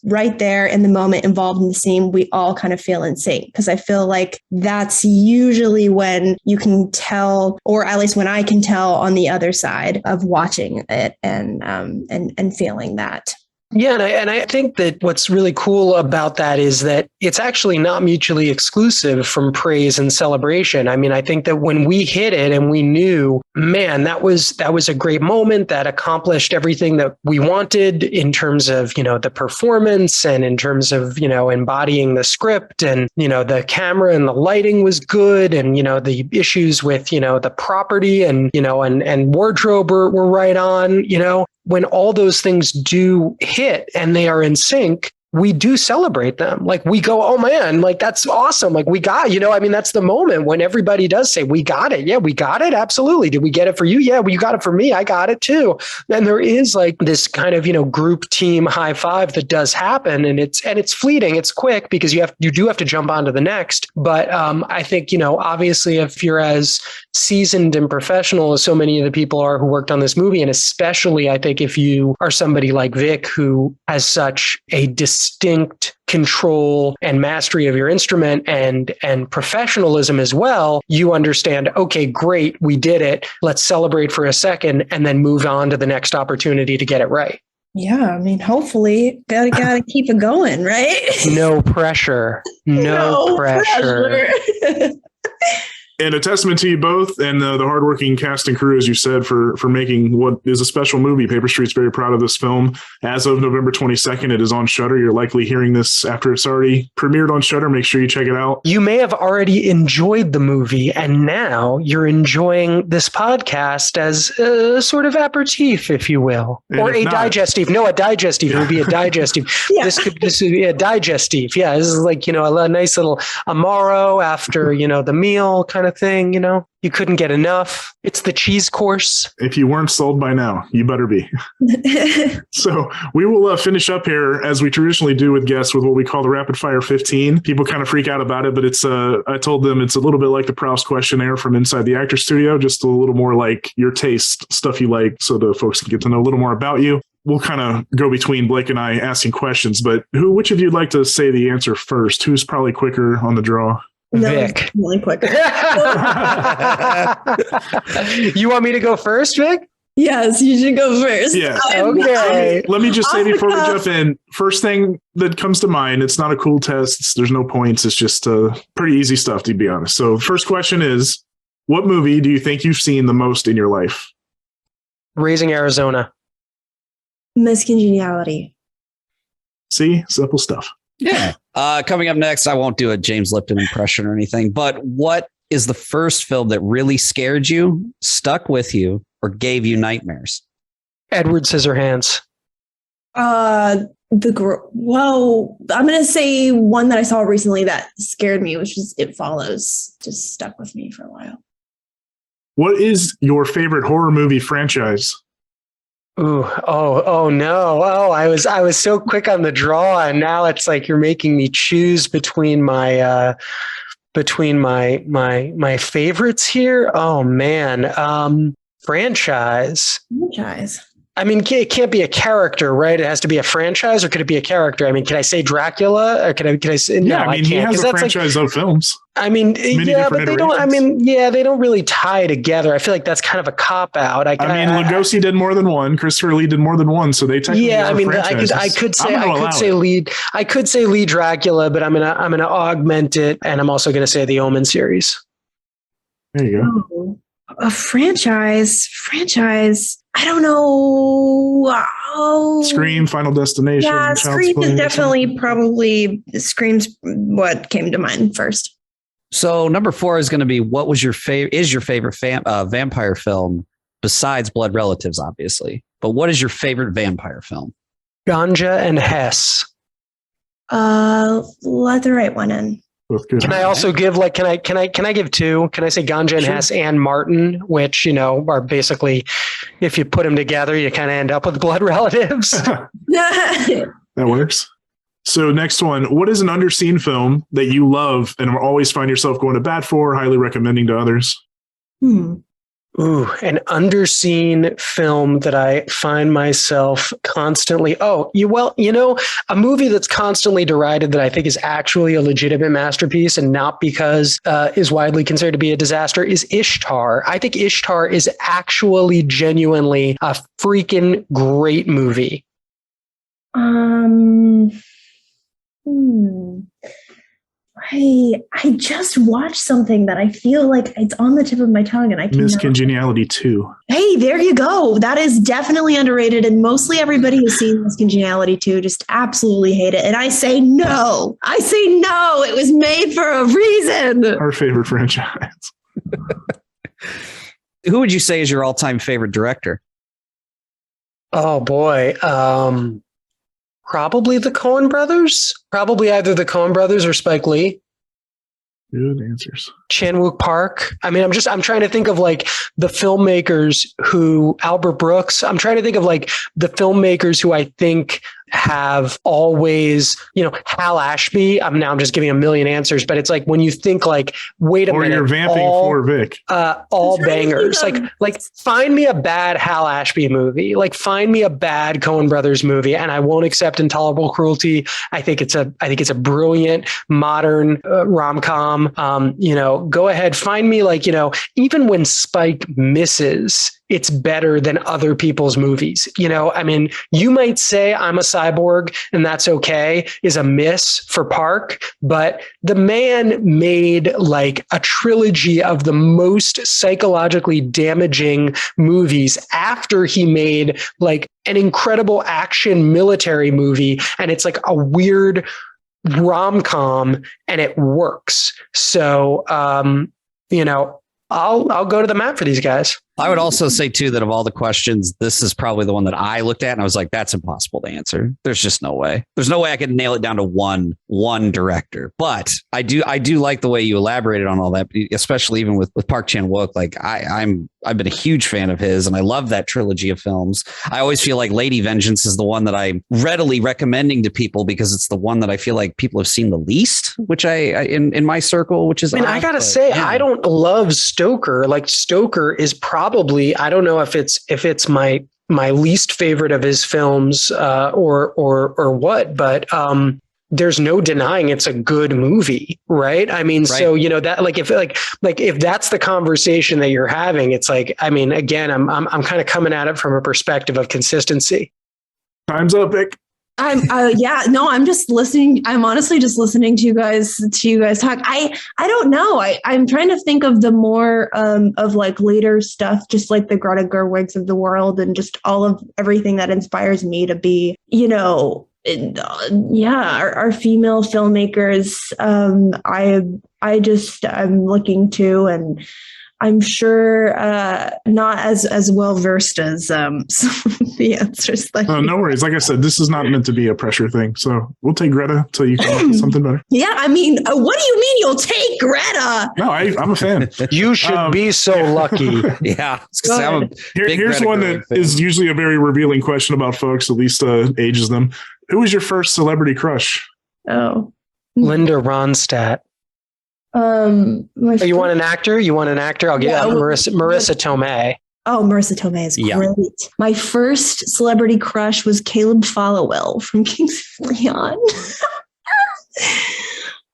right there in the moment involved in the scene, we all kind of feel in sync. Because I feel like that's usually when you can tell, or at least when I can tell on the other side of watching it and feeling that. Yeah, and I think that what's really cool about that is that it's actually not mutually exclusive from praise and celebration. I mean, I think that when we hit it and we knew, man, that was a great moment that accomplished everything that we wanted in terms of, the performance and in terms of, embodying the script, and, the camera and the lighting was good, and, the issues with, the property and, and wardrobe were right on, when all those things do hit and they are in sync, we do celebrate them. Like we go, oh man, like that's awesome. Like we got, that's the moment when everybody does say, we got it. Yeah, we got it. Absolutely. Did we get it for you? Yeah, well, you got it for me. I got it too. And there is like this kind of, group team high five that does happen. And it's fleeting. It's quick because you do have to jump on to the next. But I think, obviously if you're as seasoned and professional as so many of the people are who worked on this movie, and especially I think if you are somebody like Vic, who has such a distinct control and mastery of your instrument and professionalism as well, you understand, okay, great, we did it. Let's celebrate for a second and then move on to the next opportunity to get it right. Yeah, I mean, hopefully, gotta keep it going, right? No pressure. No pressure. And a testament to you both and the hardworking cast and crew, as you said, for making what is a special movie. Paper Street's very proud of this film. As of November 22nd, it is on Shudder. You're likely hearing this after it's already premiered on Shudder. Make sure you check it out. You may have already enjoyed the movie, and now you're enjoying this podcast as a sort of aperitif, if you will, and or a digestive. No, a digestive. It would be a digestive. Yeah. This would be a digestive. Yeah, this is like, a nice little Amaro after, the meal kind of thing, you couldn't get enough. It's the cheese course. If you weren't sold by now, you better be. So we will finish up here as we traditionally do with guests with what we call the Rapid Fire 15. People kind of freak out about it, but it's I told them it's a little bit like the Proust questionnaire from inside the actor studio, just a little more like your taste, stuff you like, so the folks can get to know a little more about you. We'll kind of go between Blake and I asking questions, but which of you would like to say the answer first? Who's probably quicker on the draw? No, Vic. Really quick. You want me to go first, Vic? Yes, you should go first. Yeah. Okay. Let me just say before we jump in, first thing that comes to mind, it's not a cool test. There's no points. It's just pretty easy stuff, to be honest. So first question is, what movie do you think you've seen the most in your life? Raising Arizona. Miss Congeniality. See? Simple stuff. Yeah. Coming up next, I won't do a James Lipton impression or anything, but what is the first film that really scared you, stuck with you, or gave you nightmares? Edward Scissorhands. Well, I'm gonna say one that I saw recently that scared me, which is It Follows. Just stuck with me for a while. What is your favorite horror movie franchise? Ooh, oh no. Oh, I was so quick on the draw, and now it's like you're making me choose between my my favorites here. Oh man. Franchise. I mean, it can't be a character, right? It has to be a franchise, or could it be a character? I mean, can I say Dracula, or can I say? Yeah, no, I mean, can't, he has a franchise of films. I mean, yeah, but they don't. I mean, yeah, they don't really tie together. I feel like that's kind of a cop out. I mean, Lugosi did more than one. Christopher Lee did more than one. So they technically yeah. I mean, franchises. I could say lead Dracula, but I'm gonna augment it, and I'm also gonna say the Omen series. There you go. Oh, a franchise. I don't know. Oh. Scream, Final Destination. Yeah, Scream is definitely probably Scream's what came to mind first. So number 4 is going to be, what was your favorite vampire film besides Blood Relatives, obviously, but what is your favorite vampire film? Ganja and Hess. Let the right one in. Can I also give can I give 2? Can I say Ganja and Hess and Martin, which, are basically, if you put them together, you kind of end up with Blood Relatives. That works. So next one, what is an underseen film that you love and always find yourself going to bat for, highly recommending to others? Ooh, an underseen film that I find myself constantly. A movie that's constantly derided that I think is actually a legitimate masterpiece and not because is widely considered to be a disaster is Ishtar. I think Ishtar is actually genuinely a freaking great movie. I just watched something that I feel like it's on the tip of my tongue and I can't. Miss Congeniality 2. Hey, there you go. That is definitely underrated. And mostly everybody who's seen Miss Congeniality 2 just absolutely hate it. And I say no. It was made for a reason. Our favorite franchise. Who would you say is your all-time favorite director? Oh boy. Probably the Coen brothers. Probably either the Coen brothers or Spike Lee. Good answers. Chan-wook Park. I mean, I'm trying to think of like the filmmakers who Albert Brooks. I'm trying to think of like the filmmakers who I think have always, Hal Ashby. I'm just giving a million answers, but it's like when you think like, wait a minute. Or you're vamping for Vic. All bangers. Like find me a bad Hal Ashby movie. Like find me a bad Coen Brothers movie, and I won't accept Intolerable Cruelty. I think it's a brilliant modern rom-com. Go ahead, find me even when Spike misses, it's better than other people's movies. You might say I'm a cyborg and that's okay is a miss for Park, but the man made like a trilogy of the most psychologically damaging movies after he made like an incredible action military movie. And it's like a weird rom-com and it works. So, I'll go to the mat for these guys. I would also say too that of all the questions, this is probably the one that I looked at and I was like, that's impossible to answer. There's just no way. There's no way I could nail it down to one director. But I do like the way you elaborated on all that, especially even with Park Chan-wook. Like I've been a huge fan of his and I love that trilogy of films. I always feel like Lady Vengeance is the one that I'm readily recommending to people because it's the one that I feel like people have seen the least, which in my circle, which is, I gotta say, yeah. I don't love Stoker. Like Stoker is probably, I don't know if it's my least favorite of his films or what, but there's no denying it's a good movie, right? I mean, right. So that if that's the conversation that you're having, it's like, I mean, again, I'm kind of coming at it from a perspective of consistency. Time's up, Vic. I'm just listening. I'm honestly just listening to you guys talk. I don't know. I'm trying to think of the more of like later stuff, just like the Greta Gerwigs of the world and just all of everything that inspires me to be, yeah, our female filmmakers, I'm looking to, and I'm sure not as well versed as some of the answers. No worries. Like I said, this is not meant to be a pressure thing. So we'll take Greta till you come up with something better. Yeah, I mean, what do you mean you'll take Greta? No, I'm a fan. You should be so lucky. Yeah. Here's one that is usually a very revealing question about folks, at least ages them. Who was your first celebrity crush? Oh, Linda Ronstadt. You want an actor? I'll get Marissa Tomei. Oh, Marissa Tomei is great. My first celebrity crush was Caleb Followell from Kings of Leon.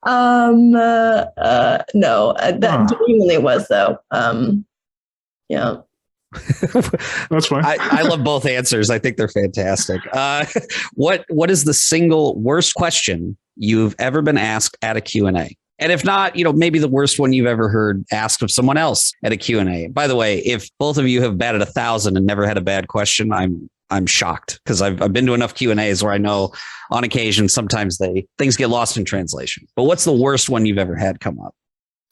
No, that genuinely was though. Yeah. That's fine. I love both answers. I think they're fantastic. What is the single worst question you've ever been asked at a Q&A? And if not, maybe the worst one you've ever heard asked of someone else at a Q&A. By the way, if both of you have batted 1,000 and never had a bad question, I'm shocked, because I've been to enough Q&As where I know on occasion sometimes things get lost in translation. But what's the worst one you've ever had come up?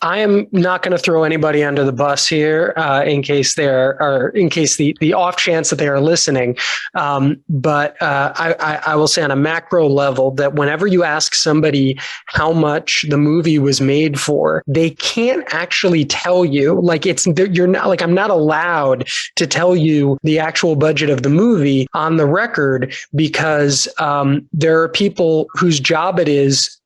I am not going to throw anybody under the bus here, in case the off chance that they are listening. But I will say on a macro level that whenever you ask somebody how much the movie was made for, they can't actually tell you. Like I'm not allowed to tell you the actual budget of the movie on the record, because there are people whose job it is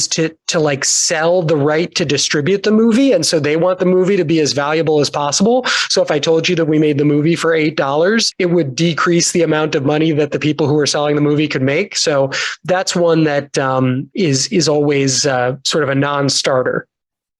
to like sell the right to distribute the movie. And so they want the movie to be as valuable as possible. So if I told you that we made the movie for $8, it would decrease the amount of money that the people who are selling the movie could make. So that's one that is always sort of a non-starter.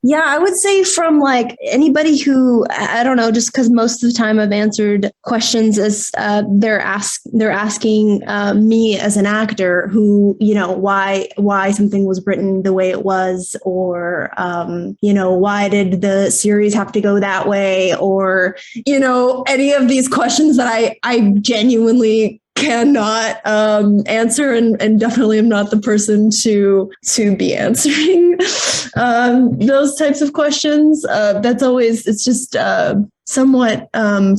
Yeah, I would say from like anybody who, I don't know, just because most of the time I've answered questions as they're asking me as an actor who, why something was written the way it was, or, why did the series have to go that way, or, any of these questions that I genuinely cannot answer, and definitely am not the person to be answering those types of questions. It's just somewhat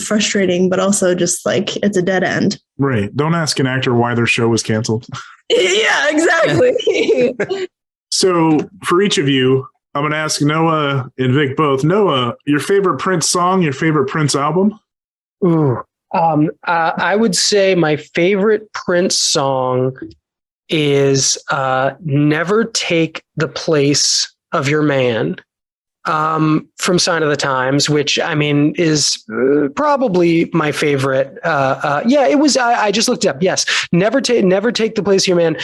frustrating, but also just like it's a dead end. Right. Don't ask an actor why their show was canceled. Yeah, exactly. So for each of you, I'm going to ask Noah and Vic both. Noah, your favorite Prince song, your favorite Prince album? Ooh. I would say my favorite Prince song is Never Take the Place of Your Man, from Sign of the Times, which I mean is probably my favorite. It was. I just looked it up. Yes, Never Take the Place of Your Man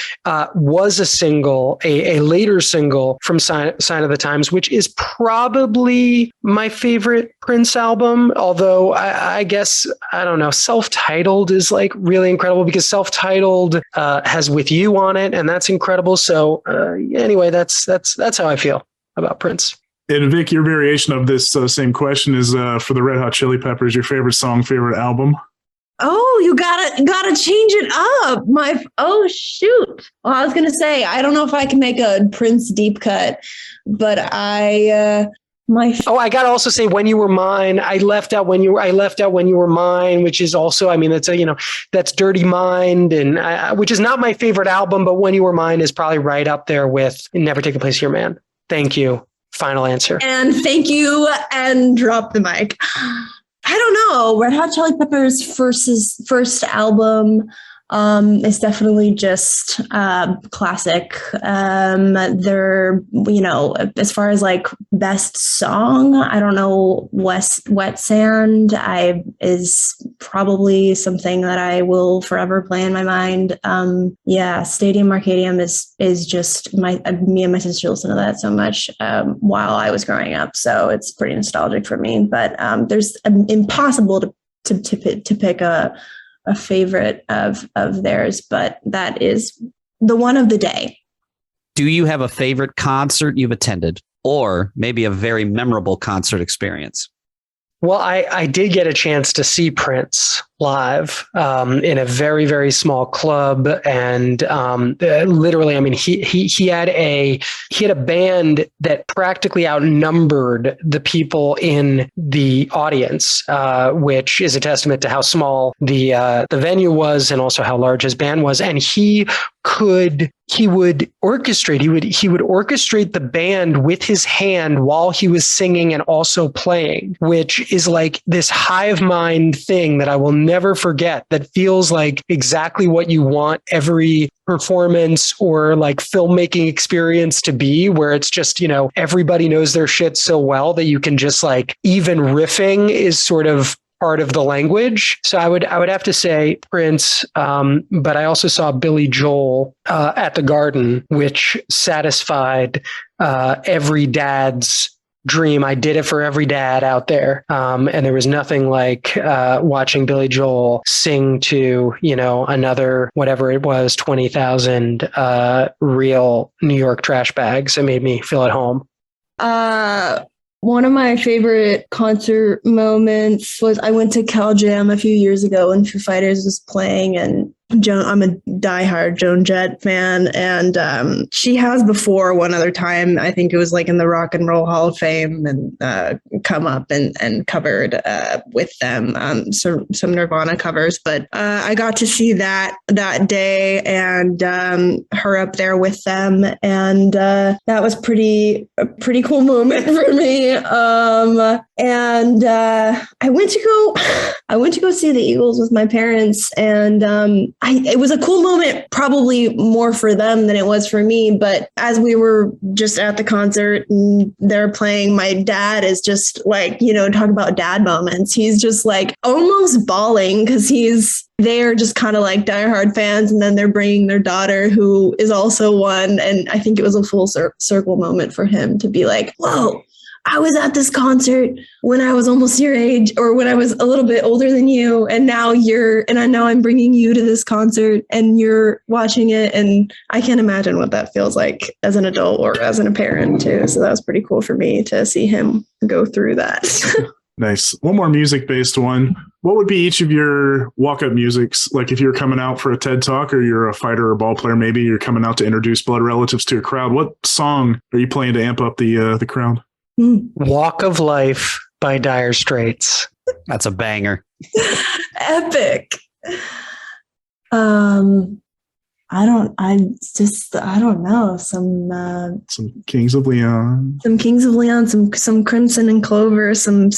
was a single, a later single from Sign of the Times, which is probably my favorite Prince album. Although I guess I don't know, Self-Titled is like really incredible, because Self-Titled has With You on it, and that's incredible. So anyway, that's how I feel about Prince. And Vic, your variation of this same question is for the Red Hot Chili Peppers, your favorite song, favorite album? Oh, you gotta change it up. Shoot. Well, I was gonna say, I don't know if I can make a Prince deep cut, but I gotta also say When You Were Mine. I left out When You Were Mine, which is also, I mean, that's Dirty Mind, and which is not my favorite album, but When You Were Mine is probably right up there with Never Take the Place of Your Man. Thank you. Final answer. And thank you, and drop the mic. I don't know. Red Hot Chili Peppers' first album is definitely just classic. They're, as far as like best song, I don't know. Wet Sand is probably something that I will forever play in my mind. Stadium Arcadium is just me and my sister listen to that so much while I was growing up, so it's pretty nostalgic for me. But there's impossible to pick a favorite of theirs, but that is the one of the day. Do you have a favorite concert you've attended, or maybe a very memorable concert experience? Well, I did get a chance to see Prince live in a very, very small club. And literally, I mean, he had a band that practically outnumbered the people in the audience, which is a testament to how small the venue was and also how large his band was. And he would orchestrate the band with his hand while he was singing and also playing, which is like this hive mind thing that I will never forget, that feels like exactly what you want every performance or like filmmaking experience to be, where it's just, everybody knows their shit so well that you can just like, even riffing is sort of part of the language. So I would have to say Prince, but I also saw Billy Joel at the Garden, which satisfied every dad's dream. I did it for every dad out there. And there was nothing like watching Billy Joel sing to, another, whatever it was, 20,000 real New York trash bags. It made me feel at home. One of my favorite concert moments was I went to Cal Jam a few years ago when Foo Fighters was playing, and I'm a diehard Joan Jett fan, and she has before one other time, I think it was like in the Rock and Roll Hall of Fame, and come up and covered with them some Nirvana covers. But I got to see that day and her up there with them, and that was a pretty cool moment for me. And I went to go see the Eagles with my parents, and it was a cool moment, probably more for them than it was for me. But as we were just at the concert and they're playing, my dad is just like, talk about dad moments. He's just like almost bawling because they're just kind of like diehard fans. And then they're bringing their daughter, who is also one. And I think it was a full circle moment for him to be like, whoa, I was at this concert when I was almost your age, or when I was a little bit older than you. And now I'm bringing you to this concert and you're watching it. And I can't imagine what that feels like as an adult or as a parent too. So that was pretty cool for me to see him go through that. Nice. One more music-based one. What would be each of your walk-up musics? Like if you're coming out for a TED Talk, or you're a fighter or ball player, maybe you're coming out to introduce blood relatives to a crowd. What song are you playing to amp up the crowd? Walk of Life by Dire Straits. That's a banger. Epic. I don't know. Some Kings of Leon. Some Crimson and Clover, some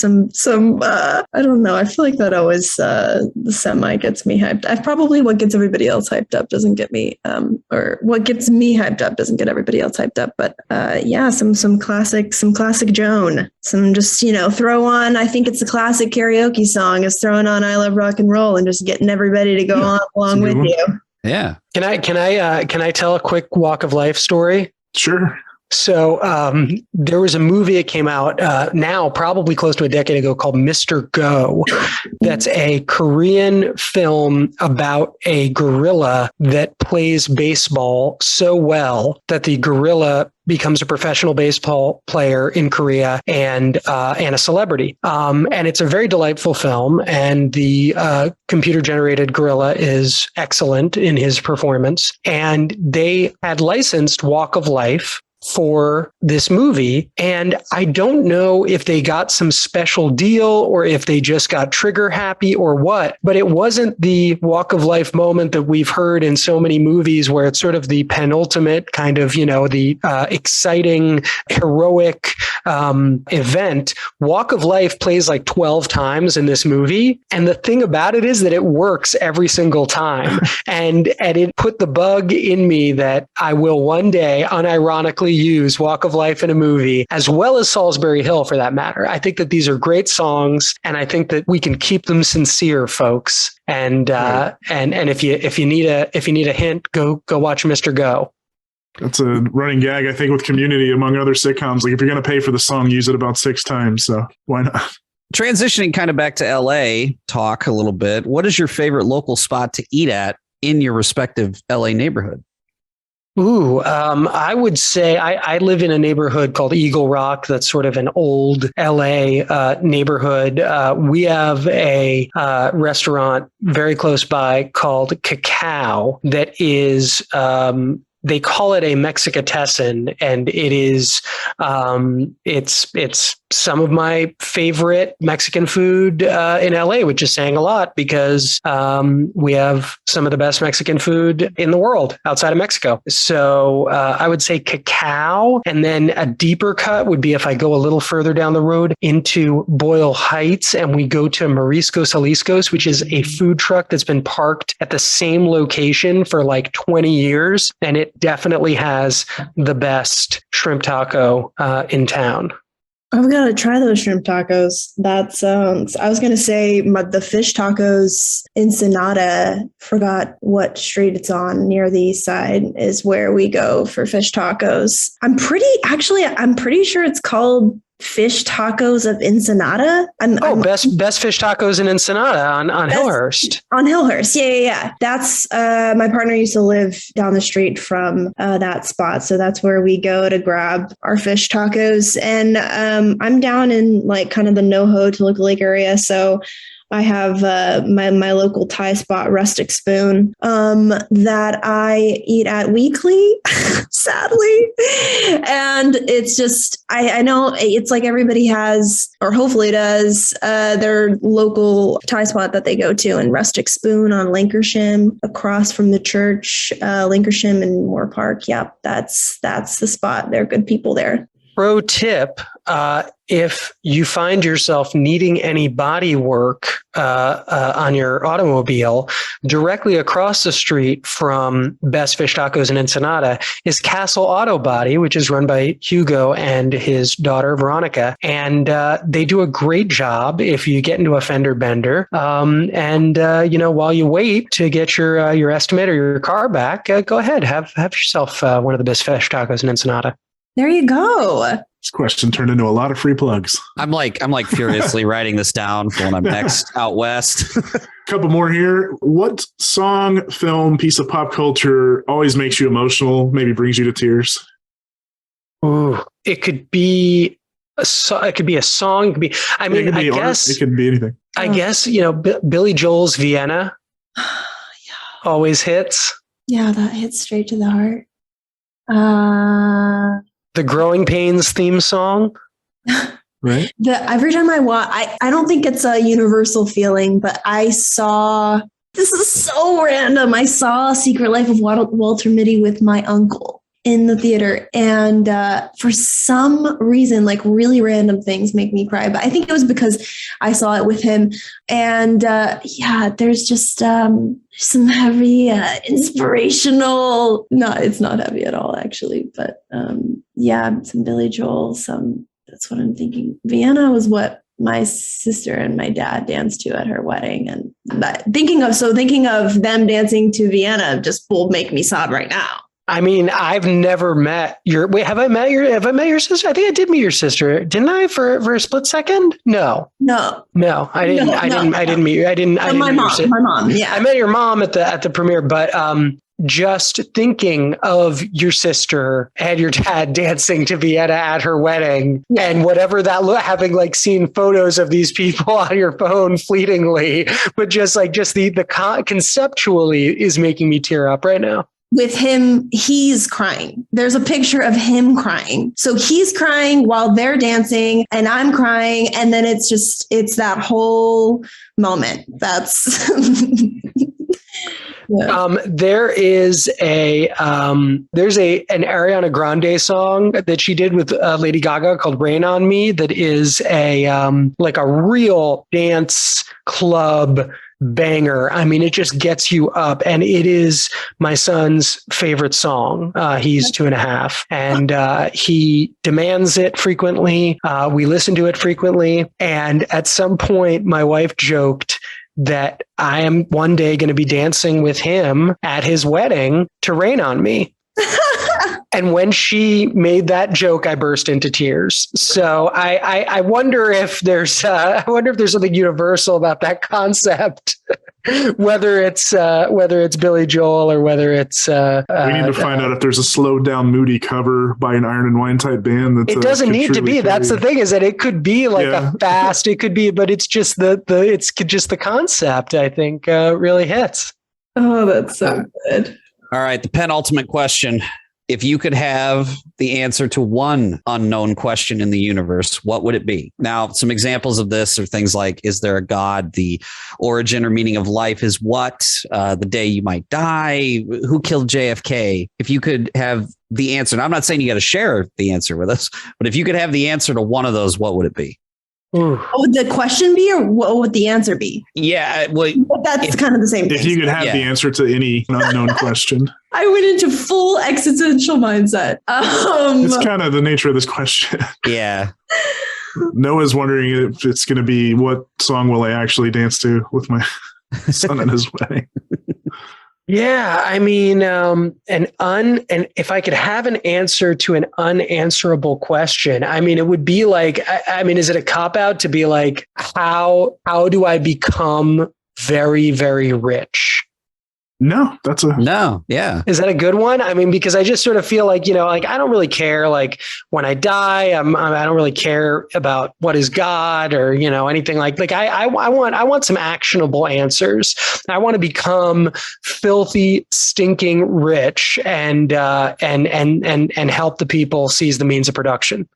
I don't know. I feel like that always semi gets me hyped. What gets everybody else hyped up doesn't get me, or what gets me hyped up doesn't get everybody else hyped up. But some classic Joan. Some just, throw on, I think it's a classic karaoke song, is throwing on I Love Rock and Roll and just getting everybody to go on along with you. Yeah. Can I tell a quick walk of life story? Sure. So there was a movie that came out now probably close to a decade ago called Mr. Go. That's a Korean film about a gorilla that plays baseball so well that the gorilla becomes a professional baseball player in Korea and a celebrity. And it's a very delightful film. And the computer generated gorilla is excellent in his performance. And they had licensed Walk of Life for this movie. And I don't know if they got some special deal or if they just got trigger happy or what, but it wasn't the Walk of Life moment that we've heard in so many movies where it's sort of the penultimate kind of, the exciting, heroic event. Walk of Life plays like 12 times in this movie. And the thing about it is that it works every single time. And it put the bug in me that I will one day unironically use Walk of Life in a movie, as well as Salisbury Hill for that matter. I think that these are great songs, and I think that we can keep them sincere, folks. And right. and if you need a hint, go watch Mr. Go. That's a running gag, I think, with Community, among other sitcoms. Like if you're going to pay for the song, use it about 6 times. So why not? Transitioning kind of back to LA talk a little bit. What is your favorite local spot to eat at in your respective LA neighborhood? I would say I live in a neighborhood called Eagle Rock. That's sort of an old LA neighborhood. We have a restaurant very close by called Cacao that is they call it a Mexicatessen, and it is it's some of my favorite Mexican food in LA, which is saying a lot because we have some of the best Mexican food in the world outside of Mexico. So I would say Cacao, and then a deeper cut would be if I go a little further down the road into Boyle Heights and we go to Mariscos Jaliscos, which is a food truck that's been parked at the same location for like 20 years. And it definitely has the best shrimp taco in town. I've got to try those shrimp tacos. That sounds, I was going to say the fish tacos Ensenada, forgot what street it's on near the east side, is where we go for fish tacos. I'm pretty sure it's called Fish Tacos of Ensenada. Best fish tacos in Ensenada on Hillhurst. On Hillhurst, yeah. That's my partner used to live down the street from that spot, so that's where we go to grab our fish tacos. And I'm down in like kind of the NoHo Toluca Lake area, so I have my local Thai spot, Rustic Spoon, that I eat at weekly, sadly. And it's just, I know it's like everybody has, or hopefully does, their local Thai spot that they go to, and Rustic Spoon on Lancashire, across from the church, Lancashire and Moore Park. Yep, that's the spot. They're good people there. Pro tip, if you find yourself needing any body work on your automobile, directly across the street from Best Fish Tacos in Ensenada is Castle Auto Body, which is run by Hugo and his daughter, Veronica. And they do a great job if you get into a fender bender. While you wait to get your estimate or your car back, go ahead, have yourself one of the Best Fish Tacos in Ensenada. There you go. This question turned into a lot of free plugs. I'm like furiously writing this down for when I'm next out west. Couple more here. What song, film, piece of pop culture always makes you emotional, maybe brings you to tears? Ooh, it could be a song. It could be, I guess it could be anything. I guess, Billy Joel's Vienna always hits. Yeah, that hits straight to the heart. The Growing Pains theme song. Right. Every time I watch, I don't think it's a universal feeling, but this is so random. I saw Secret Life of Walter Mitty with my uncle in the theater. And for some reason, like really random things make me cry. But I think it was because I saw it with him. And there's just some heavy, inspirational. No, it's not heavy at all, actually. But some Billy Joel, that's what I'm thinking. Vienna was what my sister and my dad danced to at her wedding. And thinking of them dancing to Vienna just will make me sob right now. I mean, I've never met have I met your sister? I think I did meet your sister. Didn't I for a split second? No, I didn't. I didn't meet you. I didn't. My mom. Yeah. I met your mom at the premiere, but just thinking of your sister and your dad dancing to Vienna at her wedding, and whatever that having like seen photos of these people on your phone fleetingly, but just the conceptually is making me tear up right now. With him, he's crying. There's a picture of him crying. So he's crying while they're dancing and I'm crying. And then it's that whole moment. That's yeah. There's an Ariana Grande song that she did with Lady Gaga called Rain on Me. That is a real dance club banger. I mean, it just gets you up, and it is my son's favorite song. He's 2.5, and he demands it frequently. We listen to it frequently. And at some point, my wife joked that I am one day going to be dancing with him at his wedding to Rain on Me. And when she made that joke, I burst into tears. So I wonder if there's something universal about that concept. whether it's Billy Joel or whether it's we need to find out if there's a slowed down moody cover by an Iron and Wine type band. That it doesn't need to be. That's the thing, is that it could be like a fast. It could be, but it's just the concept. I think really hits. Oh, that's so good. All right, the penultimate question. If you could have the answer to one unknown question in the universe, what would it be? Now, some examples of this are things like, is there a God? The origin or meaning of life is what? The day you might die? Who killed JFK? If you could have the answer, and I'm not saying you got to share the answer with us, but if you could have the answer to one of those, what would it be? What would the question be, or what would the answer be? Yeah, well, but that's kind of the same thing. If you could have the answer to any unknown question. I went into full existential mindset. It's kind of the nature of this question. Yeah. Noah's wondering if it's going to be, what song will I actually dance to with my son at his wedding? Yeah, I mean, and if I could have an answer to an unanswerable question, I mean, it would be like, I mean, is it a cop out to be like, how do I become very, very rich? No, no. Yeah. Is that a good one? I mean, because I just sort of feel like, like I don't really care. Like when I die, I don't really care about what is God or, anything like I want some actionable answers. I want to become filthy, stinking rich and help the people seize the means of production.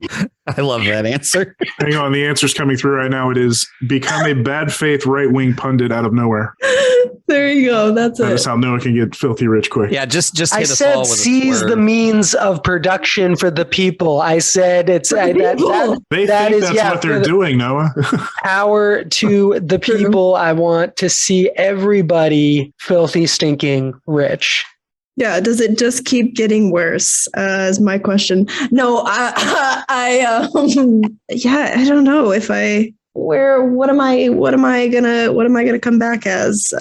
I love that answer. Hang on. The answer's coming through right now. It is become a bad faith right-wing pundit out of nowhere. There you go. That's That is how Noah can get filthy rich quick. Yeah, just hit I us said all with seize the means of production for the people. I said it's they think that's what they're doing, Noah. Power to the people. I want to see everybody filthy, stinking rich. Yeah. Does it just keep getting worse? Is my question. No, I don't know if what am I gonna come back as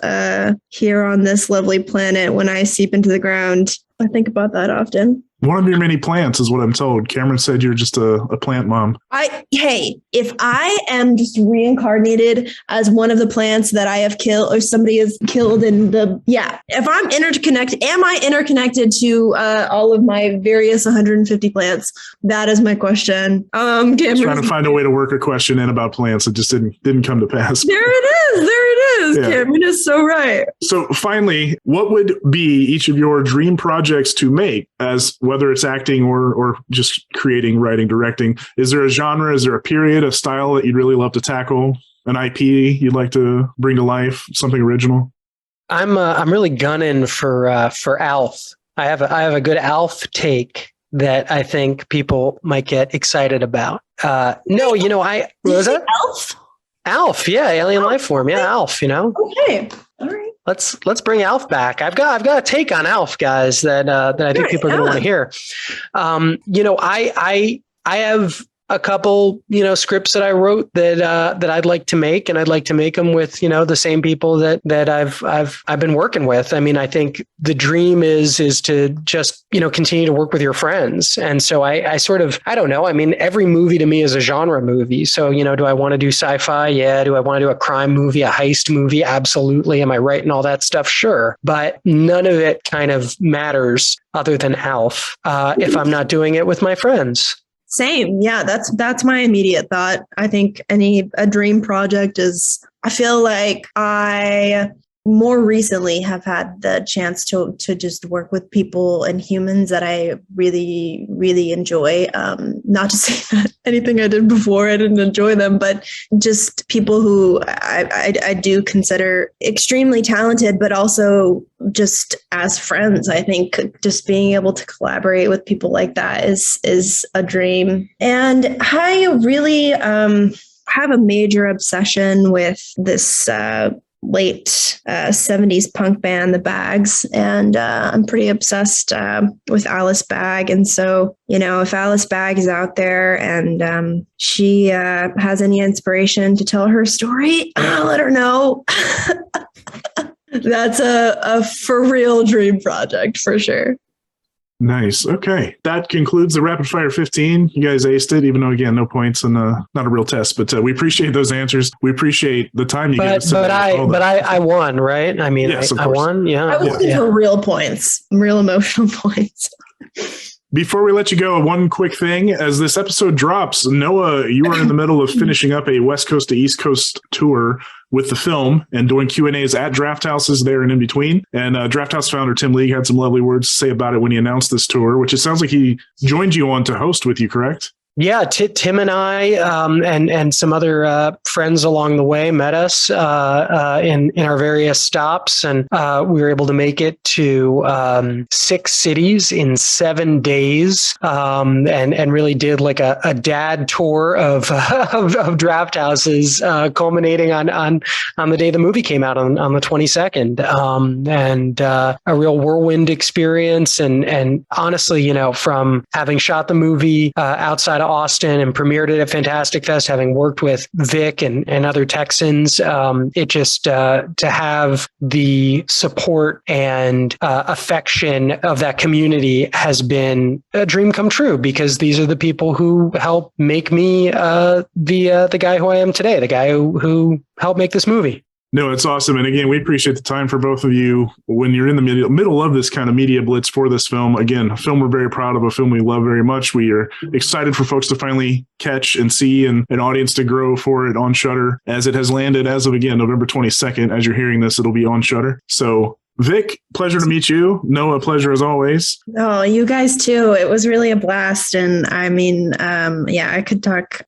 here on this lovely planet when I seep into the ground? I think about that often. One of your many plants is what I'm told. Cameron said you're just a plant mom. If I am just reincarnated as one of the plants that I have killed or somebody has killed if I'm interconnected, am I interconnected to all of my various 150 plants? That is my question. Trying to find a way to work a question in about plants. It just didn't come to pass. There it is. Yeah. Cameron is so right. So finally, what would be each of your dream projects to make, as whether it's acting or just creating, writing, directing? Is there a genre? Is there a period, a style that you'd really love to tackle? An IP you'd like to bring to life? Something original? I'm really gunning for Alf. I have a good Alf take that I think people might get excited about. What was that? Alf? Alf, yeah, alien life form, yeah, Alf. Okay, all right. Let's bring Alf back. I've got a take on Alf, guys, that I think people are going to want to hear. I have a couple, scripts that I wrote that I'd like to make, and I'd like to make them with, the same people that I've been working with. I mean, I think the dream is to just, continue to work with your friends. And so I don't know. I mean, every movie to me is a genre movie. So, do I want to do sci-fi? Yeah. Do I want to do a crime movie, a heist movie? Absolutely. Am I writing all that stuff? Sure. But none of it kind of matters other than Alf, if I'm not doing it with my friends. Same. Yeah, that's my immediate thought. I think a dream project is, I feel like I more recently have had the chance to just work with people and humans that I really, really enjoy. Not to say that anything I did before, I didn't enjoy them, but just people who I do consider extremely talented, but also just as friends. I think just being able to collaborate with people like that is a dream. And I really have a major obsession with this late 70s punk band, The Bags. And I'm pretty obsessed with Alice Bag. And so, if Alice Bag is out there and she has any inspiration to tell her story, let her know. That's a for real dream project for sure. Nice. Okay. That concludes the Rapid Fire 15. You guys aced it, even though, again, no points and not a real test. But we appreciate those answers. We appreciate the time you gave us. But I won, right? I mean, yes, I won. Yeah. I was looking for real points, real emotional points. Before we let you go, one quick thing. As this episode drops, Noah, you are in the middle of finishing up a West Coast to East Coast tour with the film and doing Q&As at Draft Houses there and in between. And Draft House founder Tim League had some lovely words to say about it when he announced this tour, which it sounds like he joined you on to host with you, correct? Yeah, Tim and I and some other friends along the way met us in our various stops, and we were able to make it to 6 cities in 7 days, and really did like a dad tour of draft houses, culminating on the day the movie came out on the 22nd, and a real whirlwind experience. And honestly, from having shot the movie outside of Austin and premiered it at Fantastic Fest, having worked with Vic and other Texans, it just to have the support and affection of that community has been a dream come true, because these are the people who helped make me the guy who I am today, the guy who helped make this movie. No, it's awesome. And again, we appreciate the time for both of you when you're in the middle of this kind of media blitz for this film. Again, a film we're very proud of, a film we love very much. We are excited for folks to finally catch and see, and an audience to grow for it on Shudder, as it has landed as of, again, November 22nd. As you're hearing this, it'll be on Shudder. So Vic, pleasure to meet you. Noah, pleasure as always. Oh, you guys too. It was really a blast. And I mean, I could talk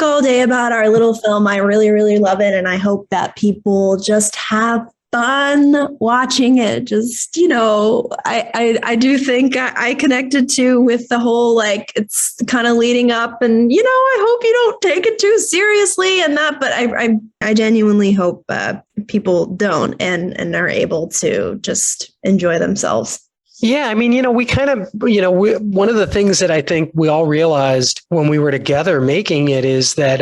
all day about our little film. I really, really love it. And I hope that people just have fun watching it. Just, I do think I connected to with the whole, like, it's kind of leading up, and, I hope you don't take it too seriously and that, but I genuinely hope people don't and are able to just enjoy themselves. Yeah, I mean, we kind of, one of the things that I think we all realized when we were together making it is that,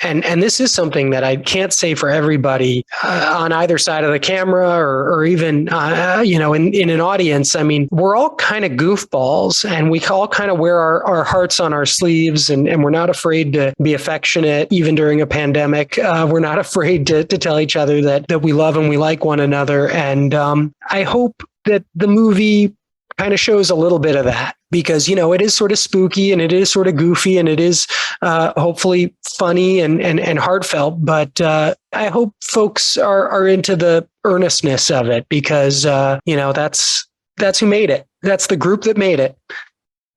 and this is something that I can't say for everybody on either side of the camera or even, in an audience. I mean, we're all kind of goofballs, and we all kind of wear our hearts on our sleeves, and we're not afraid to be affectionate, even during a pandemic. We're not afraid to tell each other that we love and we like one another. And I hope that the movie kind of shows a little bit of that, because, it is sort of spooky and it is sort of goofy and it is hopefully funny and heartfelt. But I hope folks are into the earnestness of it, because, that's who made it. That's the group that made it.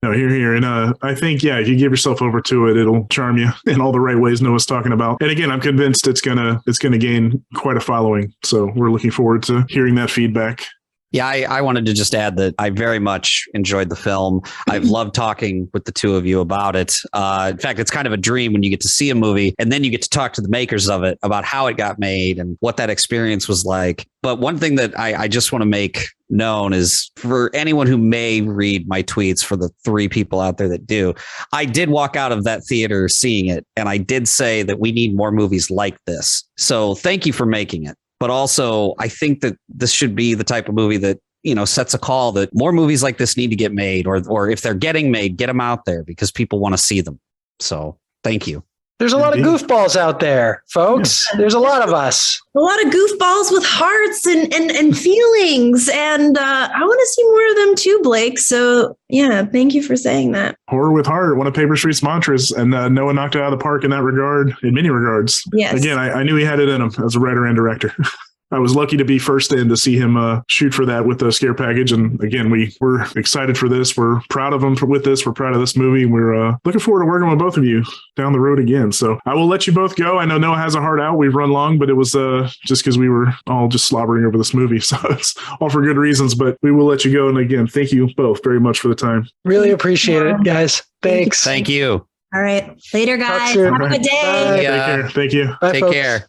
No, here. And I think, if you give yourself over to it, it'll charm you in all the right ways Noah's talking about. And again, I'm convinced it's gonna gain quite a following. So we're looking forward to hearing that feedback. Yeah, I wanted to just add that I very much enjoyed the film. I've loved talking with the two of you about it. In fact, it's kind of a dream when you get to see a movie and then you get to talk to the makers of it about how it got made and what that experience was like. But one thing that I just want to make known is, for anyone who may read my tweets, for the 3 people out there that do, I did walk out of that theater seeing it, and I did say that we need more movies like this. So thank you for making it. But also, I think that this should be the type of movie that, sets a call that more movies like this need to get made, or if they're getting made, get them out there, because people want to see them. So thank you. There's a lot of goofballs out there, folks. Yeah. There's a lot of us. A lot of goofballs with hearts and feelings. And I want to see more of them too, Blake. So, yeah, thank you for saying that. Horror with heart, one of Paper Street's mantras. And Noah knocked it out of the park in that regard, in many regards. Yes. Again, I knew he had it in him as a writer and director. I was lucky to be first in to see him shoot for that with the Scare Package. And again, we're excited for this. We're proud of him with this. We're proud of this movie. We're looking forward to working with both of you down the road again. So I will let you both go. I know Noah has a heart out. We've run long, but it was just because we were all just slobbering over this movie. So it's all for good reasons, but we will let you go. And again, thank you both very much for the time. Really appreciate it, guys. Thanks. Thank you. All right. Later, guys. Have a good day. Take care. Thank you. Bye, Take folks. care.